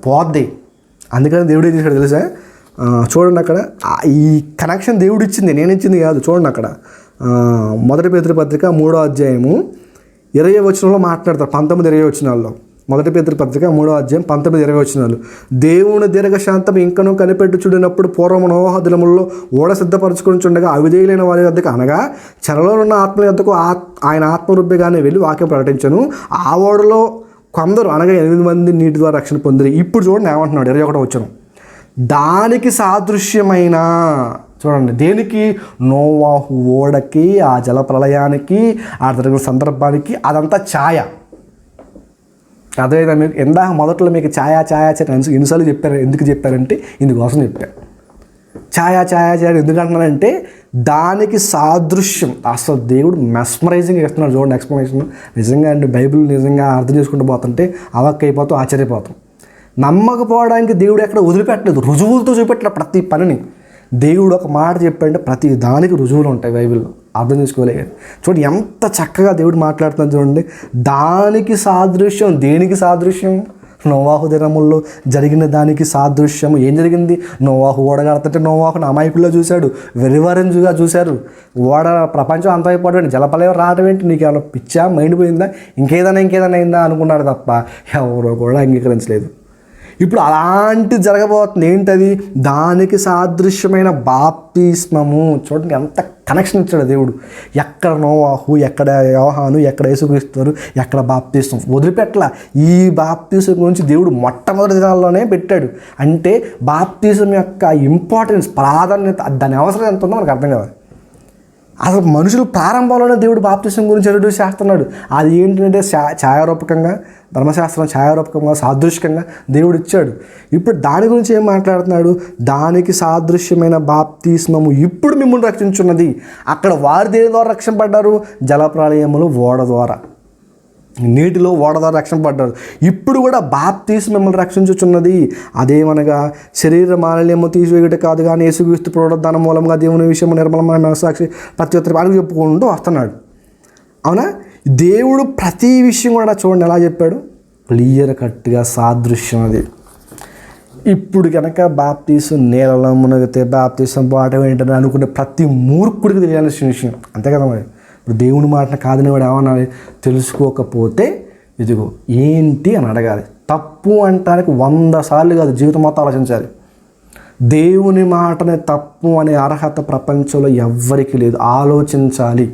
పోద్ది. అందుకని దేవుడు ఏం చేశాడు తెలుసా? చూడండి అక్కడ ఈ కనెక్షన్ దేవుడు ఇచ్చింది, నేను ఇచ్చింది కాదు. చూడండి అక్కడ 1 పేతురు పత్రిక 3వ అధ్యాయము 20వ వచనంలో మాట్లాడతారు. 19-20 వచనాల్లో 1 పేతురు పత్రిక 3వ అధ్యాయం 19-20 వచనాలు. దేవుని దీర్ఘశాంతం ఇంకనూ కనిపెట్టుచుడినప్పుడు పూర్వము నోవాహు దినములలో ఓడ సిద్ధపరచుకొని చుండగా అవిధేయులైన వారి వద్దకు, అనగా చెరలో ఉన్న ఆత్మల వద్దకు ఆయన ఆత్మరూపిగానే వెళ్ళి వాక్యం ప్రకటించను. ఆ ఓడలో కొందరు, అనగా 8 మంది నీటి ద్వారా రక్షణ పొందిరి. ఇప్పుడు చూడండి ఏమంటున్నాడు 21వ వచనం. దానికి సాదృశ్యమైన, చూడండి దేనికి? నోవాహు ఓడకి, ఆ జల ప్రళయానికి, ఆ జరిగిన సందర్భానికి అదంతా ఛాయ. అదేవిధంగా మీకు ఇందాక మొదట్లో మీకు ఛాయ ఎన్నిసార్లు చెప్పారు? ఎందుకు చెప్పారంటే ఇందుకోసం చెప్పారు. ఛాయ ఎందుకు అంటున్నానంటే దానికి సాదృశ్యం. అసలు దేవుడు మెస్మరైజింగ్ చేస్తున్నాడు. చూడండి ఎక్స్ప్లెనేషన్. నిజంగా అండి బైబిల్ నిజంగా అర్థం చేసుకుంటూ పోతుంటే అవక్కైపోతాం, ఆశ్చర్యపోతాం. నమ్మకపోవడానికి దేవుడు ఎక్కడ వదిలిపెట్టలేదు, రుజువులతో చూపెట్టలేదు ప్రతి పనిని. దేవుడు ఒక మాట చెప్పంటే ప్రతి దానికి రుజువులు ఉంటాయి బైబిల్లో, అర్థం చేసుకోలేదు. చూడండి ఎంత చక్కగా దేవుడు మాట్లాడుతున్నాడు చూడండి. దానికి సాదృశ్యం. దేనికి సాదృశ్యం? నోవాహు దినముల్లో జరిగిన దానికి సాదృశ్యం. ఏం జరిగింది? నోవాహు ఓడగడుతుంటే నోవాహుని అమాయకుల్లో చూశాడు, వెరివరంజుగా చూశారు. ఓడ ప్రపంచం అంత అయిపోవడం, జలపలయం రావడం ఏంటి, నీకు ఏమైనా పిచ్చా, మైండ్ పోయిందా, ఇంకేదైనా అయిందా అనుకున్నాడు తప్ప ఎవరో కూడా అంగీకరించలేదు. ఇప్పుడు అలాంటి జరగబోతుంది. ఏంటది? దానికి సాదృశ్యమైన బాప్తిస్మము. చూడండి ఎంత కనెక్షన్ ఇచ్చాడు దేవుడు. ఎక్కడ నోవాహు, ఎక్కడ యోహాను, ఎక్కడ యేసుక్రీస్తు, ఎక్కడ బాప్తిస్మం వదిలిపెట్టలా. ఈ బాప్తిస్మం గురించి దేవుడు మొట్టమొదటి దినాల్లోనే పెట్టాడు. అంటే బాప్తిస్మం యొక్క ఇంపార్టెన్స్, ప్రాధాన్యత, దాని అవసరం ఎంత ఉందో మనకు అర్థం కావాలి. అసలు మనుషులు ప్రారంభంలోనే దేవుడు బాప్తిస్మం గురించి ఇంట్రడ్యూస్ చేస్తున్నాడు. అది ఏంటంటే ఛాయారూపకంగా, ధర్మశాస్త్రం ఛాయారూపకంగా, సాదృశ్యంగా దేవుడు ఇచ్చాడు. ఇప్పుడు దాని గురించి ఏం మాట్లాడుతున్నాడు? దానికి సాదృశ్యమైన బాప్తిస్మము ఇప్పుడు మిమ్మల్ని రక్షించున్నది. అక్కడ వారు దేని ద్వారా రక్షింపడ్డారు? జలప్రళయములు, ఓడ ద్వారా, నీటిలో ఓడ ద్వారా రక్షింపడ్డారు. ఇప్పుడు కూడా బాప్తిస్మం మిమ్మల్ని రక్షించుచున్నది. అదేమనగా శరీర మాలిన్యము తీసివేయట కాదు, కానీ యేసుక్రీస్తు పునరుద్ధానం మూలంగా దేవుని విషయము నిర్మలమైన మనస్సాక్షి ప్రతి ఒక్కరి వారికి చెప్పుకుంటూ వస్తున్నాడు. అవునా? దేవుడు ప్రతి విషయం కూడా చూడండి ఎలా చెప్పాడు, క్లియర్ కట్గా సాదృశ్యం. అది ఇప్పుడు కనుక బాప్తిస్మం నీళ్ళలో మునిగితే బాప్తిస్మం పోవటం ఏంటని అనుకునే ప్రతి మూర్ఖుడికి తెలియాల్సిన విషయం. అంతే కదా మరి. ఇప్పుడు దేవుని మాటను కాదని వాడు ఏమనాలి? తెలుసుకోకపోతే ఇదిగో ఏంటి అని అడగాలి. తప్పు అంటానికి 100 సార్లు కాదు, జీవితం మొత్తం ఆలోచించాలి. దేవుని మాటని తప్పు అనే అర్హత ప్రపంచంలో ఎవ్వరికీ లేదు. ఆలోచించాలి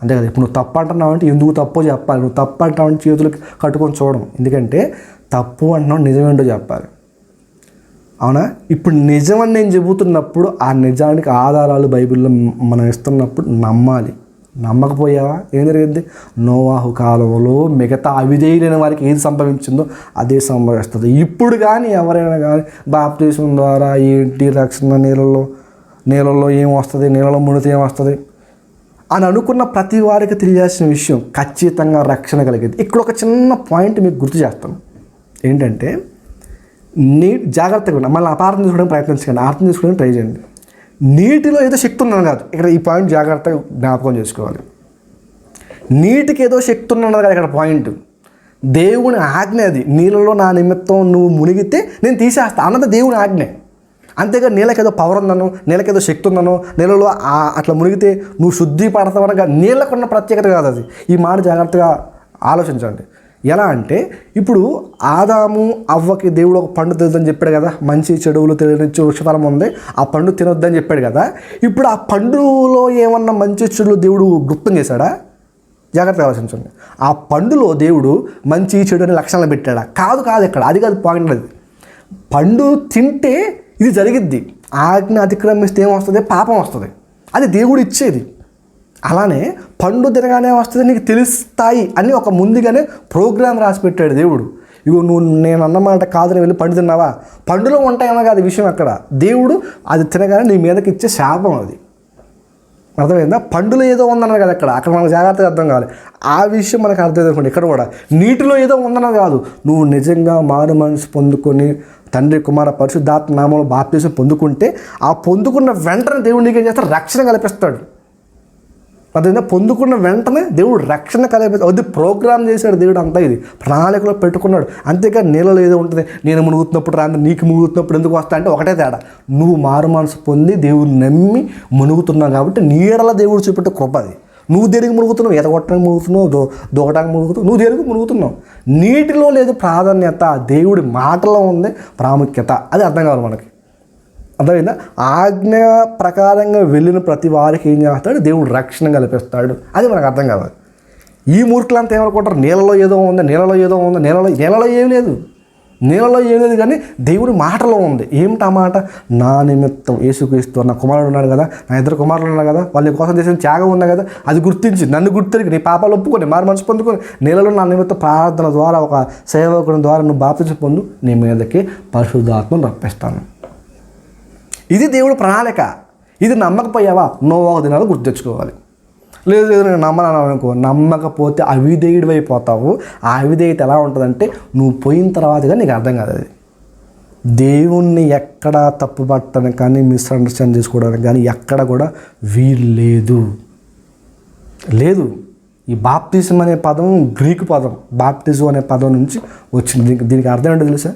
అంతే కదా. ఇప్పుడు నువ్వు తప్పు అంటున్నావు అంటే ఎందుకు తప్పో చెప్పాలి. నువ్వు తప్పు అంటున్నావు అంటే చేతులకు కట్టుకొని చూడడం. ఎందుకంటే తప్పు అంటున్నావు నిజమేంటో చెప్పాలి. అవునా? ఇప్పుడు నిజమని నేను చెబుతున్నప్పుడు ఆ నిజానికి ఆధారాలు బైబిల్లో మనం ఇస్తున్నప్పుడు నమ్మాలి. నమ్మకపోయావా? ఏం జరిగింది? నోవాహు కాలంలో మిగతా అవిధేయులైన వారికి ఏది సంభవించిందో అదే సంభవిస్తుంది. ఇప్పుడు కానీ ఎవరైనా కానీ బాప్తిసం ద్వారా ఏంటి రక్షణ, నీళ్ళల్లో ఏం వస్తుంది, నీళ్ళలో మునిగితే ఏం వస్తుంది అని అనుకున్న ప్రతి వారికి తెలియాల్సిన విషయం ఖచ్చితంగా రక్షణ కలిగేది. ఇక్కడ ఒక చిన్న పాయింట్ మీకు గుర్తు చేస్తాను. ఏంటంటే జాగ్రత్తగా మళ్ళీ అపార్థం చేసుకోవడానికి ప్రయత్నించకండి, అర్థం చేసుకోవడానికి ట్రై చేయండి. నీటిలో ఏదో శక్తి ఉన్నది కాదు, ఇక్కడ ఈ పాయింట్ జాగ్రత్తగా జ్ఞాపకం చేసుకోవాలి. నీటికి ఏదో శక్తి ఉన్నది కాదు ఇక్కడ పాయింట్. దేవుని ఆజ్ఞ అది. నీళ్ళలో నా నిమిత్తం నువ్వు మునిగితే నేను తీసేస్తా అన్నది దేవుని ఆజ్ఞ. అంతేగా నీళ్ళకేదో పవర్ ఉందనో, నీళ్ళకేదో శక్తి ఉందనో, నీళ్ళలో అట్లా మునిగితే నువ్వు శుద్ధి పడతావనగా నీళ్ళకున్న ప్రత్యేకత కాదు అది. ఈ మాట జాగ్రత్తగా ఆలోచించండి. ఎలా అంటే ఇప్పుడు ఆదాము అవ్వకి దేవుడు ఒక పండు తినొద్దని చెప్పాడు కదా, మంచి చెడువులు తెలియనిచ్చే వృక్షఫలం ఉంది, ఆ పండు తినొద్దని చెప్పాడు కదా. ఇప్పుడు ఆ పండులో ఏమన్నా మంచి చెడులు దేవుడు గుప్తం చేశాడా? జాగ్రత్తగా ఆలోచించండి. ఆ పండులో దేవుడు మంచి చెడు అనే లక్షణాలు పెట్టాడా? కాదు. ఇక్కడ అది కాదు పాయింట్. అది పండు తింటే ఇది జరిగిద్ది, ఆజ్ఞ అతిక్రమిస్తే ఏమొస్తుంది? పాపం వస్తుంది. అది దేవుడు ఇచ్చేది. అలానే పండు తినగానే వస్తుంది, నీకు తెలుస్తాయి అని ఒక ముందుగానే ప్రోగ్రాం రాసి పెట్టాడు దేవుడు. ఇగో నువ్వు నేను అన్నమాట కాదని వెళ్ళి పండు తిన్నావా, పండులో ఉంటాయన్నా కాదు విషయం. అక్కడ దేవుడు అది తినగానే నీ మీదకి ఇచ్చే శాపం అది. అర్థమైందా? పండులో ఏదో ఉందన్నారు కదా అక్కడ మనకు జాగ్రత్తగా అర్థం కావాలి. ఆ విషయం మనకు అర్థం అనుకోండి. ఇక్కడ కూడా నీటిలో ఏదో ఉందన్నది కాదు, నువ్వు నిజంగా మారు మనసు పొందుకొని తండ్రి కుమార పరిశుద్ధాత్మ నామంలో బాప్తిసం పొందుకుంటే ఆ పొందుకున్న వెంటనే దేవుడు నీకు ఏం చేస్తాడు? రక్షణ కల్పిస్తాడు. అదేవిధంగా పొందుకున్న వెంటనే దేవుడు రక్షణ కల్పిస్తాడు. అది ప్రోగ్రామ్ చేశాడు దేవుడు. అంతా ఇది ప్రణాళికలో పెట్టుకున్నాడు. అంతేగా నీళ్ళలో ఏదో ఉంటుంది, నేను మునుగుతున్నప్పుడు రాంది నీకు మునుగుతున్నప్పుడు ఎందుకు వస్తా అంటే ఒకటే తేడా, నువ్వు మారు మనసు పొంది దేవుడిని నమ్మి మునుగుతున్నావు కాబట్టి నీడల దేవుడు చూపెట్టే కృప అది. నువ్వు దేనికి మునుగుతున్నావు? ఎదగొట్టడానికి మునుగుతున్నావు, దూకడానికి మునుగుతున్నావు, నువ్వు దేనికి మునుగుతున్నావు? నీటిలో లేదు ప్రాధాన్యత, దేవుడి మాటలో ఉంది ప్రాముఖ్యత. అది అర్థం కావాలి మనకి. అర్థమైందా? ఆజ్ఞ ప్రకారంగా వెళ్ళిన ప్రతి వారికి ఏం చేస్తాడు? దేవుడు రక్షణ కల్పిస్తాడు. అది మనకు అర్థం కావాలి. ఈ మూర్ఖులంతా ఏమనుకుంటారు? నీళ్ళలో ఏదో ఉంది, నీళ్ళలో ఏం లేదు, కానీ దేవుడి మాటలో ఉంది. ఏమిటి ఆ మాట? నా నిమిత్తం యేసుక్రీస్తు నా కుమారుడు ఉన్నాడు కదా, నా ఇద్దరు కుమారులు ఉన్నారు కదా, వాళ్ళ కోసం చేసిన త్యాగం ఉంది కదా, అది గుర్తించి నన్ను గుర్తిరిగి నీ పాపాలు ఒప్పుకొని మారు మనసు పొందుకొని నీళ్ళలో నా నిమిత్తం ప్రార్థన ద్వారా ఒక సేవకుని ద్వారా నువ్వు బాప్తిసం పొందు, నీ మీదకి పరిశుద్ధాత్మను రప్పిస్తాను. ఇది దేవుడు ప్రణాళిక. ఇది నమ్మకపోయావా? నోవాహు దినాలు గుర్తు తెచ్చుకోవాలి. లేదు నేను నమ్మను అనుకో, నమ్మకపోతే అవిధేయుడు అయిపోతావు. ఆ అవిధేయత ఎలా ఉంటుందంటే నువ్వు పోయిన తర్వాతగా నీకు అర్థం కాదు. అది దేవుణ్ణి ఎక్కడ తప్పుపట్టడానికి కానీ మిస్అండర్స్టాండ్ చేసుకోవడానికి కానీ ఎక్కడ కూడా వీలు లేదు. ఈ బాప్తిజం అనే పదం గ్రీకు పదం, బాప్తిజం అనే పదం నుంచి వచ్చింది. దీనికి అర్థం ఏంటో తెలుసా?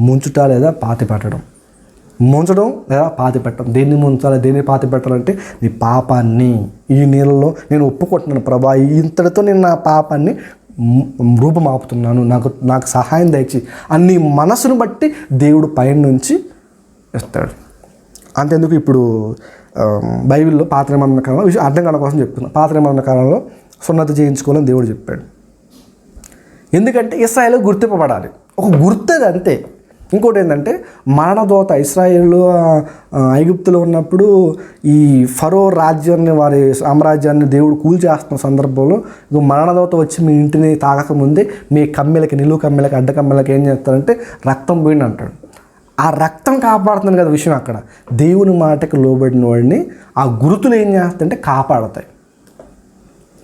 ముంచుట లేదా పాతి పెట్టడం. ముంచడం లేదా పాతి పెట్టడం. దేన్ని ముంచాలి, దేన్ని పాతి పెట్టాలంటే నీ పాపాన్ని ఈ నీళ్ళలో నేను ఒప్పుకుంటున్నాను ప్రభా, ఇంతటితో నేను నా పాపాన్ని రూపమాపుతున్నాను, నాకు సహాయం దయచి అన్ని మనసును బట్టి దేవుడు పైన నుంచి ఇస్తాడు. అంతేందుకు ఇప్పుడు బైబిల్లో పాత నిబంధన కాలంలో విషయం అర్థం కావడం కోసం చెప్తున్నాను. పాత నిబంధన కాలంలో సున్నతి చేయించుకోవాలని దేవుడు చెప్పాడు. ఎందుకంటే ఇశ్రాయేలు గుర్తింపబడాలి, ఒక గుర్తది అంతే. ఇంకోటి ఏంటంటే మరణదోత. ఇశ్రాయేలు ఐగుప్తులో ఉన్నప్పుడు ఈ ఫరో రాజ్యాన్ని, వారి సామ్రాజ్యాన్ని దేవుడు కూల్చేస్తున్న సందర్భంలో మరణదోత వచ్చి మీ ఇంటిని తాగకముందే మీ కమ్మెలకి, నిలువు కమ్మెలకి, అడ్డ కమ్మెలకి ఏం చేస్తారంటే రక్తం పోయింది అంటాడు. ఆ రక్తం కాపాడుతుంది కదా విషయం. అక్కడ దేవుని మాటకి లోబడిన వాడిని ఆ గుర్తులు ఏం చేస్తాయంటే కాపాడతాయి.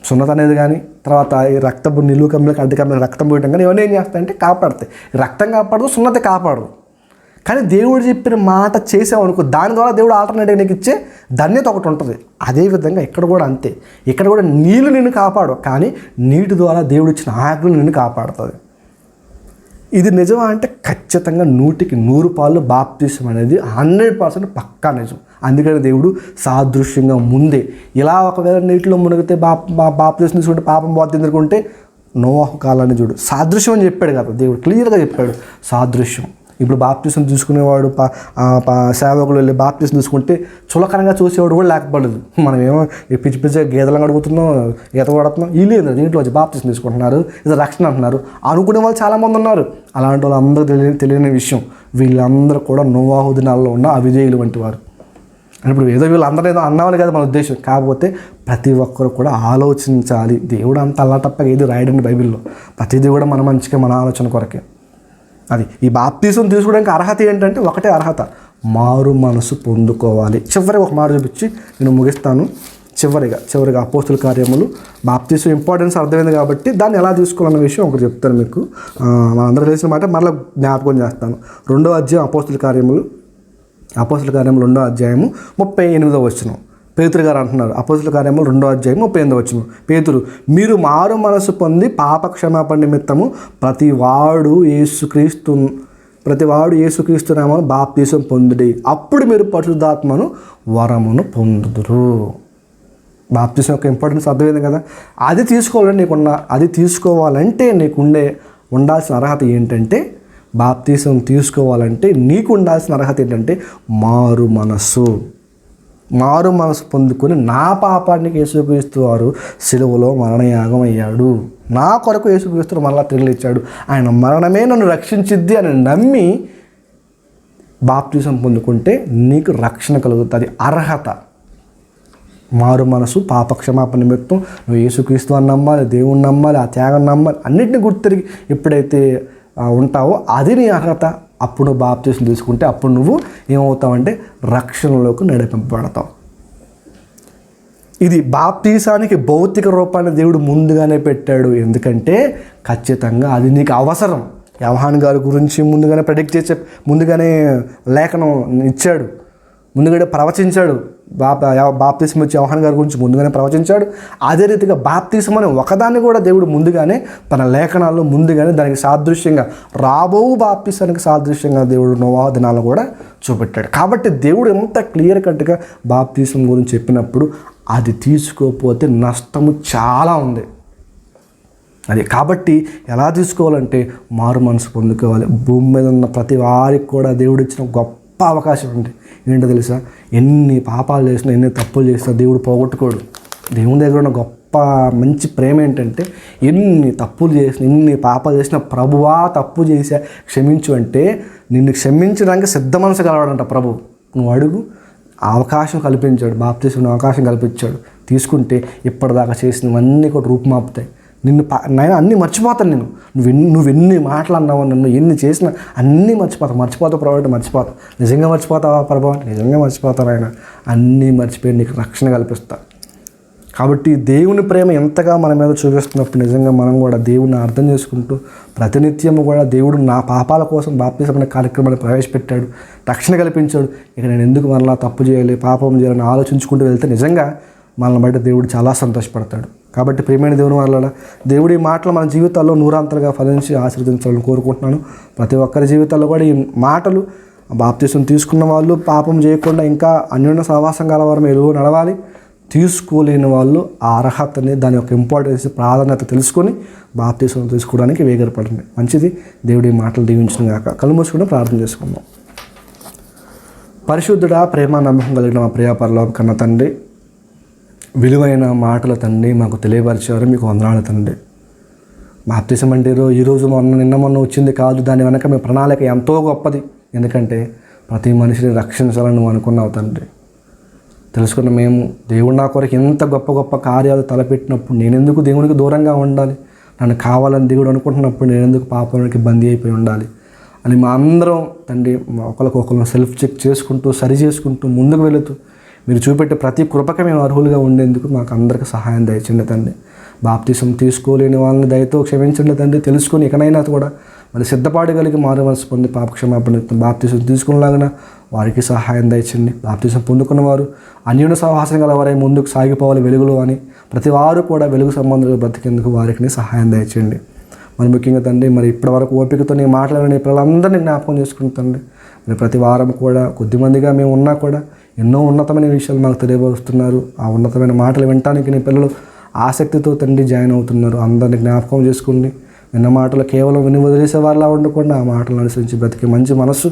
సున్నత అనేది కానీ తర్వాత ఈ రక్తపు నిలువు కమ్మెలకి, అడ్డ కమ్మెలకి రక్తం పోయటం కానీ ఇవన్నీ ఏం చేస్తాయంటే కాపాడతాయి. రక్తం కాపాడదు, సున్నత కాపాడదు. కానీ దేవుడు చెప్పిన మాట చేసావు అనుకో, దాని ద్వారా దేవుడు ఆల్టర్నేటివ్ నీకు ఇచ్చే ధన్యత ఒకటి ఉంటుంది. అదేవిధంగా ఇక్కడ కూడా అంతే. ఇక్కడ కూడా నీళ్ళు నిన్ను కాపాడు, కానీ నీటి ద్వారా దేవుడు ఇచ్చిన ఆజ్ఞలు నిన్ను కాపాడుతుంది. ఇది నిజమా అంటే ఖచ్చితంగా 100% బాప్తిసం అనేది 100% పక్కా నిజం. అందుకని దేవుడు సాదృశ్యంగా ముందే ఇలా ఒకవేళ నీటిలో మునిగితే బాప్తిసం తీసుకుంటే పాపం పోతుంది ఎందుకుంటే నోవాహు కాలాన్ని చూడు, సాదృశ్యం అని చెప్పాడు కదా దేవుడు, క్లియర్గా చెప్పాడు సాదృశ్యం. ఇప్పుడు బాప్తిసం తీసుకునేవాడు సేవకులు వెళ్ళి బాప్తిసం తీసుకుంటే చులకనంగా చూసేవాడు కూడా లేకపోలేదు. మనం ఏమో పిచ్చి పిచ్చిగా గీతలను అడుగుతున్నాం, ఈత కొడుతున్నాం, వీళ్ళు దీంట్లో వచ్చి బాప్తిసం తీసుకుంటున్నారు, ఇది రక్షణ అంటున్నారు అనుకునే వాళ్ళు చాలామంది ఉన్నారు. అలాంటి వాళ్ళు అందరూ తెలియని విషయం, వీళ్ళందరూ కూడా నోవాహు దినాల్లో ఉన్న అవిధేయులు వంటి వారు. ఇప్పుడు ఏదో వీళ్ళందరూ ఏదో అన్నామని కదా మన ఉద్దేశం. కాకపోతే ప్రతి ఒక్కరు కూడా ఆలోచించాలి. దేవుడు అంత అల్లాటప్పగా ఏది రాయడండి బైబిల్లో. ప్రతిదీ కూడా మన మంచిగా, మన ఆలోచన కొరకే. అది ఈ బాప్తీసం తీసుకోవడానికి అర్హత ఏంటంటే ఒకటే అర్హత, మారు మనసు పొందుకోవాలి. చివరికి ఒక మాట చూపించి నేను ముగిస్తాను. చివరిగా అపోస్తుల కార్యములు, బాప్తీసం ఇంపార్టెన్స్ అర్థమైంది కాబట్టి దాన్ని ఎలా తీసుకోవాలన్న విషయం ఒకటి చెప్తాను మీకు. మనందరూ తెలిసిన మాట మరలా జ్ఞాపకం చేస్తాను. 2వ అధ్యాయం అపోస్తుల కార్యములు 2వ అధ్యాయము 38వ వచనం. పేతురు గారు అంటున్నారు, అపోస్తుల కార్యములు 2వ అధ్యాయం 38వ వచనం. పేతురు, మీరు మారు మనసు పొంది పాప క్షమాపణ నిమిత్తము ప్రతివాడు యేసుక్రీస్తు నామమున బాప్తీసం పొందుడి, అప్పుడు మీరు పరిశుద్ధాత్మను వరమును పొందుదురు. బాప్తీసం యొక్క ఇంపార్టెన్స్ అర్థమైంది కదా. అది తీసుకోవాలంటే ఉండాల్సిన అర్హత ఏంటంటే, బాప్తీసం తీసుకోవాలంటే నీకు ఉండాల్సిన అర్హత ఏంటంటే మారు మనసు పొందుకొని నా పాపానికి యేసుక్రీస్తు వారు సిలువలో మరణయాగం అయ్యాడు, నా కొరకు యేసుక్రీస్తు మరలా తిరిగి ఇచ్చాడు, ఆయన మరణమే నన్ను రక్షించిద్ది అని నమ్మి బాప్తీసం పొందుకుంటే నీకు రక్షణ కలుగుతుంది. అర్హత మారు మనసు, పాప క్షమాపణ నిమిత్తం నువ్వు యేసుక్రీస్తు అని నమ్మాలి, దేవుని నమ్మాలి, ఆ త్యాగం నమ్మాలి. అన్నింటినీ గుర్తిరిగి ఎప్పుడైతే ఉంటావో అది నీ అర్హత. అప్పుడు బాప్తీసం తీసుకుంటే అప్పుడు నువ్వు ఏమవుతావంటే రక్షణలోకి నడిపింపబడతావు. ఇది బాప్తీసానికి భౌతిక రూపాన్ని దేవుడు ముందుగానే పెట్టాడు. ఎందుకంటే ఖచ్చితంగా అది నీకు అవసరం. యోహాను గారి గురించి ముందుగానే ప్రెడిక్ట్ చేసే ముందుగానే లేఖనం ఇచ్చాడు, ముందుగానే ప్రవచించాడు. బాప్తీసం వచ్చి యోహాను గారి గురించి ముందుగానే ప్రవచించాడు. అదే రీతిగా బాప్తీసం అనే ఒకదాన్ని కూడా దేవుడు ముందుగానే తన లేఖనాల్లో ముందుగానే దానికి సాదృశ్యంగా, రాబో బాప్తీసానికి సాదృశ్యంగా దేవుడు నోవహు దినాలను కూడా చూపెట్టాడు. కాబట్టి దేవుడు ఎంత క్లియర్ కట్గా బాప్తీసం గురించి చెప్పినప్పుడు అది తీసుకోకపోతే నష్టము చాలా ఉంది. అది కాబట్టి ఎలా తీసుకోవాలంటే మారు మనసు పొందుకోవాలి. భూమి మీద ఉన్న ప్రతి వారికి కూడా దేవుడు ఇచ్చిన గొప్ప అవకాశం ఉంది. ఏంటో తెలుసా, ఎన్ని పాపాలు చేసినా, ఎన్ని తప్పులు చేసినా దేవుడు పోగొట్టుకోడు. దేవుని దగ్గర ఉన్న గొప్ప మంచి ప్రేమ ఏంటంటే, ఎన్ని తప్పులు చేసినా, ఎన్ని పాపాలు చేసినా ప్రభువా తప్పు చేసా క్షమించు అంటే నిన్ను క్షమించడానికి సిద్ధ మనసు కలవాడంట ప్రభు. నువ్వు అడుగు, అవకాశం కల్పించాడు, బాప్తీసం అవకాశం కల్పించాడు. తీసుకుంటే ఇప్పటిదాకా చేసినవన్నీ కూడా రూపుమాపుతాయి. నేను అన్నీ మర్చిపోతాను. నువ్వెన్ని మాటలు అన్నావు, నన్ను ఎన్ని చేసినా అన్నీ మర్చిపోతావు ప్రభావం, మర్చిపోతావు. నిజంగా మర్చిపోతావా ప్రభావం? నిజంగా మర్చిపోతావు ఆయన. అన్నీ మర్చిపోయి నీకు రక్షణ కల్పిస్తా. కాబట్టి దేవుని ప్రేమ ఎంతగా మన మీద చూపిస్తున్నప్పుడు నిజంగా మనం కూడా దేవుడిని అర్థం చేసుకుంటూ ప్రతినిత్యము కూడా దేవుడు నా పాపాల కోసం బాప్తీసం అనే కార్యక్రమాన్ని ప్రవేశపెట్టాడు, రక్షణ కల్పించాడు. ఇక నేను ఎందుకు మనలా తప్పు చేయాలి, పాపం చేయాలని ఆలోచించుకుంటూ వెళ్తే నిజంగా మనల్ని బట్టి దేవుడు చాలా సంతోషపడతాడు. కాబట్టి ప్రియమైన దేవుని వల్ల దేవుడి మాటలు మన జీవితాల్లో నూరంతలుగా ఫలించి ఆశీర్వదించాలని కోరుకుంటున్నాను. ప్రతి ఒక్కరి జీవితాల్లో కూడా ఈ మాటలు, బాప్తీసం తీసుకున్న వాళ్ళు పాపం చేయకుండా ఇంకా అన్యోన్య సహవాసం గల వారు మీరు నడవాలి. తీసుకోలేని వాళ్ళు ఆ అర్హతని, దాని యొక్క ఇంపార్టెన్స్, ప్రాధాన్యత తెలుసుకొని బాప్తీసం తీసుకోవడానికి వేగరపడండి. మంచిది. దేవుడి మాటలు దీవించిన గాక. కళ్ళు మూసుకుని ప్రార్థన చేసుకుందాం. పరిశుద్ధుడా, ప్రేమ నమ్మకం కలిగిన మా ప్రియ పరలోక కన్న తండ్రి, విలువైన మాటల తండ్రి మాకు తెలియపరిచారు. మీకు వందనాలు తండ్రి. బాప్తీసం అంటే ఈరోజు నిన్న మొన్న వచ్చింది కాదు. దాని వెనక మీ ప్రణాళిక ఎంతో గొప్పది. ఎందుకంటే ప్రతి మనిషిని రక్షించాలని నువ్వు అనుకున్నావు తండ్రి. తెలుసుకున్న మేము దేవుడు నా కొరకు ఎంత గొప్ప గొప్ప కార్యాలు తలపెట్టినప్పుడు నేనెందుకు దేవునికి దూరంగా ఉండాలి, నన్ను కావాలని దేవుడు అనుకుంటున్నప్పుడు నేనెందుకు పాపానికి బందీ అయిపోయి ఉండాలి అని మా అందరం తండ్రి ఒకరికొకరు సెల్ఫ్ చెక్ చేసుకుంటూ, సరి చేసుకుంటూ ముందుకు వెళుతూ మీరు చూపెట్టే ప్రతి కృపకి మేము అర్హులుగా ఉండేందుకు మాకు అందరికీ సహాయం దయచండి తండ్రి. బాప్తీసం తీసుకోలేని వాళ్ళని దయతో క్షమించండి తండ్రి. తెలుసుకొని ఇకనైనా కూడా మరి సిద్ధపాడగలిగి మారు మనసు పొంది పాప క్షమాపణ బాప్తీసం తీసుకునేలాగా వారికి సహాయం దయచండి. బాప్తీసం పొందుకున్న వారు అన్యోన్య సహవాసం గల వారే ముందుకు సాగిపోవాలి వెలుగులో అని, ప్రతి వారు కూడా వెలుగు సంబంధాలు బ్రతికేందుకు వారికి సహాయం దయచండి. మరి ముఖ్యంగా తండ్రి మరి ఇప్పటివరకు ఓపికతో నీ మాట్లాడిన పిల్లలందరినీ జ్ఞాపకం చేసుకుంటుంది. మరి ప్రతి వారం కూడా కొద్దిమందిగా మేము ఉన్నా కూడా ఎన్నో ఉన్నతమైన విషయాలు మాకు తెలియపరుస్తున్నారు. ఆ ఉన్నతమైన మాటలు వినటానికి నీ పిల్లలు ఆసక్తితో తండ్రి జాయిన్ అవుతున్నారు. అందరినీ జ్ఞాపకం చేసుకుని విన్న మాటలు కేవలం విని వదిలేసే వారిలా ఉండకుండా ఆ మాటలు అనుసరించి బ్రతికే మంచి మనసు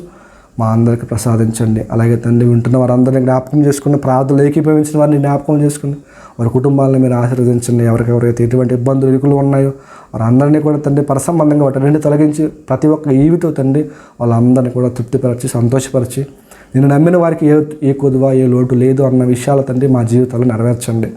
మా అందరికీ ప్రసాదించండి. అలాగే తండ్రి వింటున్న వారందరినీ జ్ఞాపకం చేసుకుని, ప్రార్థనలు ఏకీభవించిన వారిని జ్ఞాపకం చేసుకుని వారి కుటుంబాలను మీరు ఆశీర్వదించండి. ఎవరికెవరైతే ఎటువంటి ఇబ్బందులు ఇరుకులు ఉన్నాయో వారందరినీ కూడా తండ్రి పరసంబంధంగా వాటి నుండి తొలగించి ప్రతి ఒక్క ఈవితో తండ్రి వాళ్ళందరినీ కూడా తృప్తిపరిచి, సంతోషపరిచి నేను నమ్మిన వారికి ఏ కొదువ ఏ లోటు లేదు అన్న విషయాలు తండ్రి మా జీవితాల్లో నెరవేర్చండి.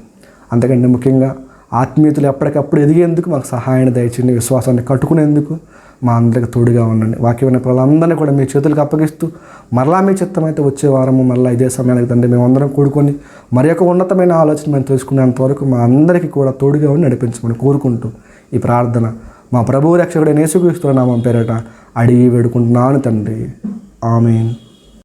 అంతకంటే ముఖ్యంగా ఆత్మీయతలు ఎప్పటికప్పుడు ఎదిగేందుకు మాకు సహాయాన్ని దయచేయండి. విశ్వాసాన్ని కట్టుకునేందుకు మా అందరికి తోడుగా ఉండండి. వాక్యమైన పిల్లలందరినీ కూడా మీ చేతులకు అప్పగిస్తూ మరలా మీ చిత్తమైతే వచ్చే వారము మరలా ఇదే సమయానికి తండ్రి మేమందరం కూడుకొని మరి యొక్క ఉన్నతమైన ఆలోచన మేము తెలుసుకునేంత వరకు మా అందరికీ కూడా తోడుగా ఉండి నడిపించమని కోరుకుంటూ ఈ ప్రార్థన మా ప్రభువు రక్షకుడైన యేసుక్రీస్తు నామం పేరట అడిగి వేడుకుంటున్నాను తండ్రి. ఆమేన్.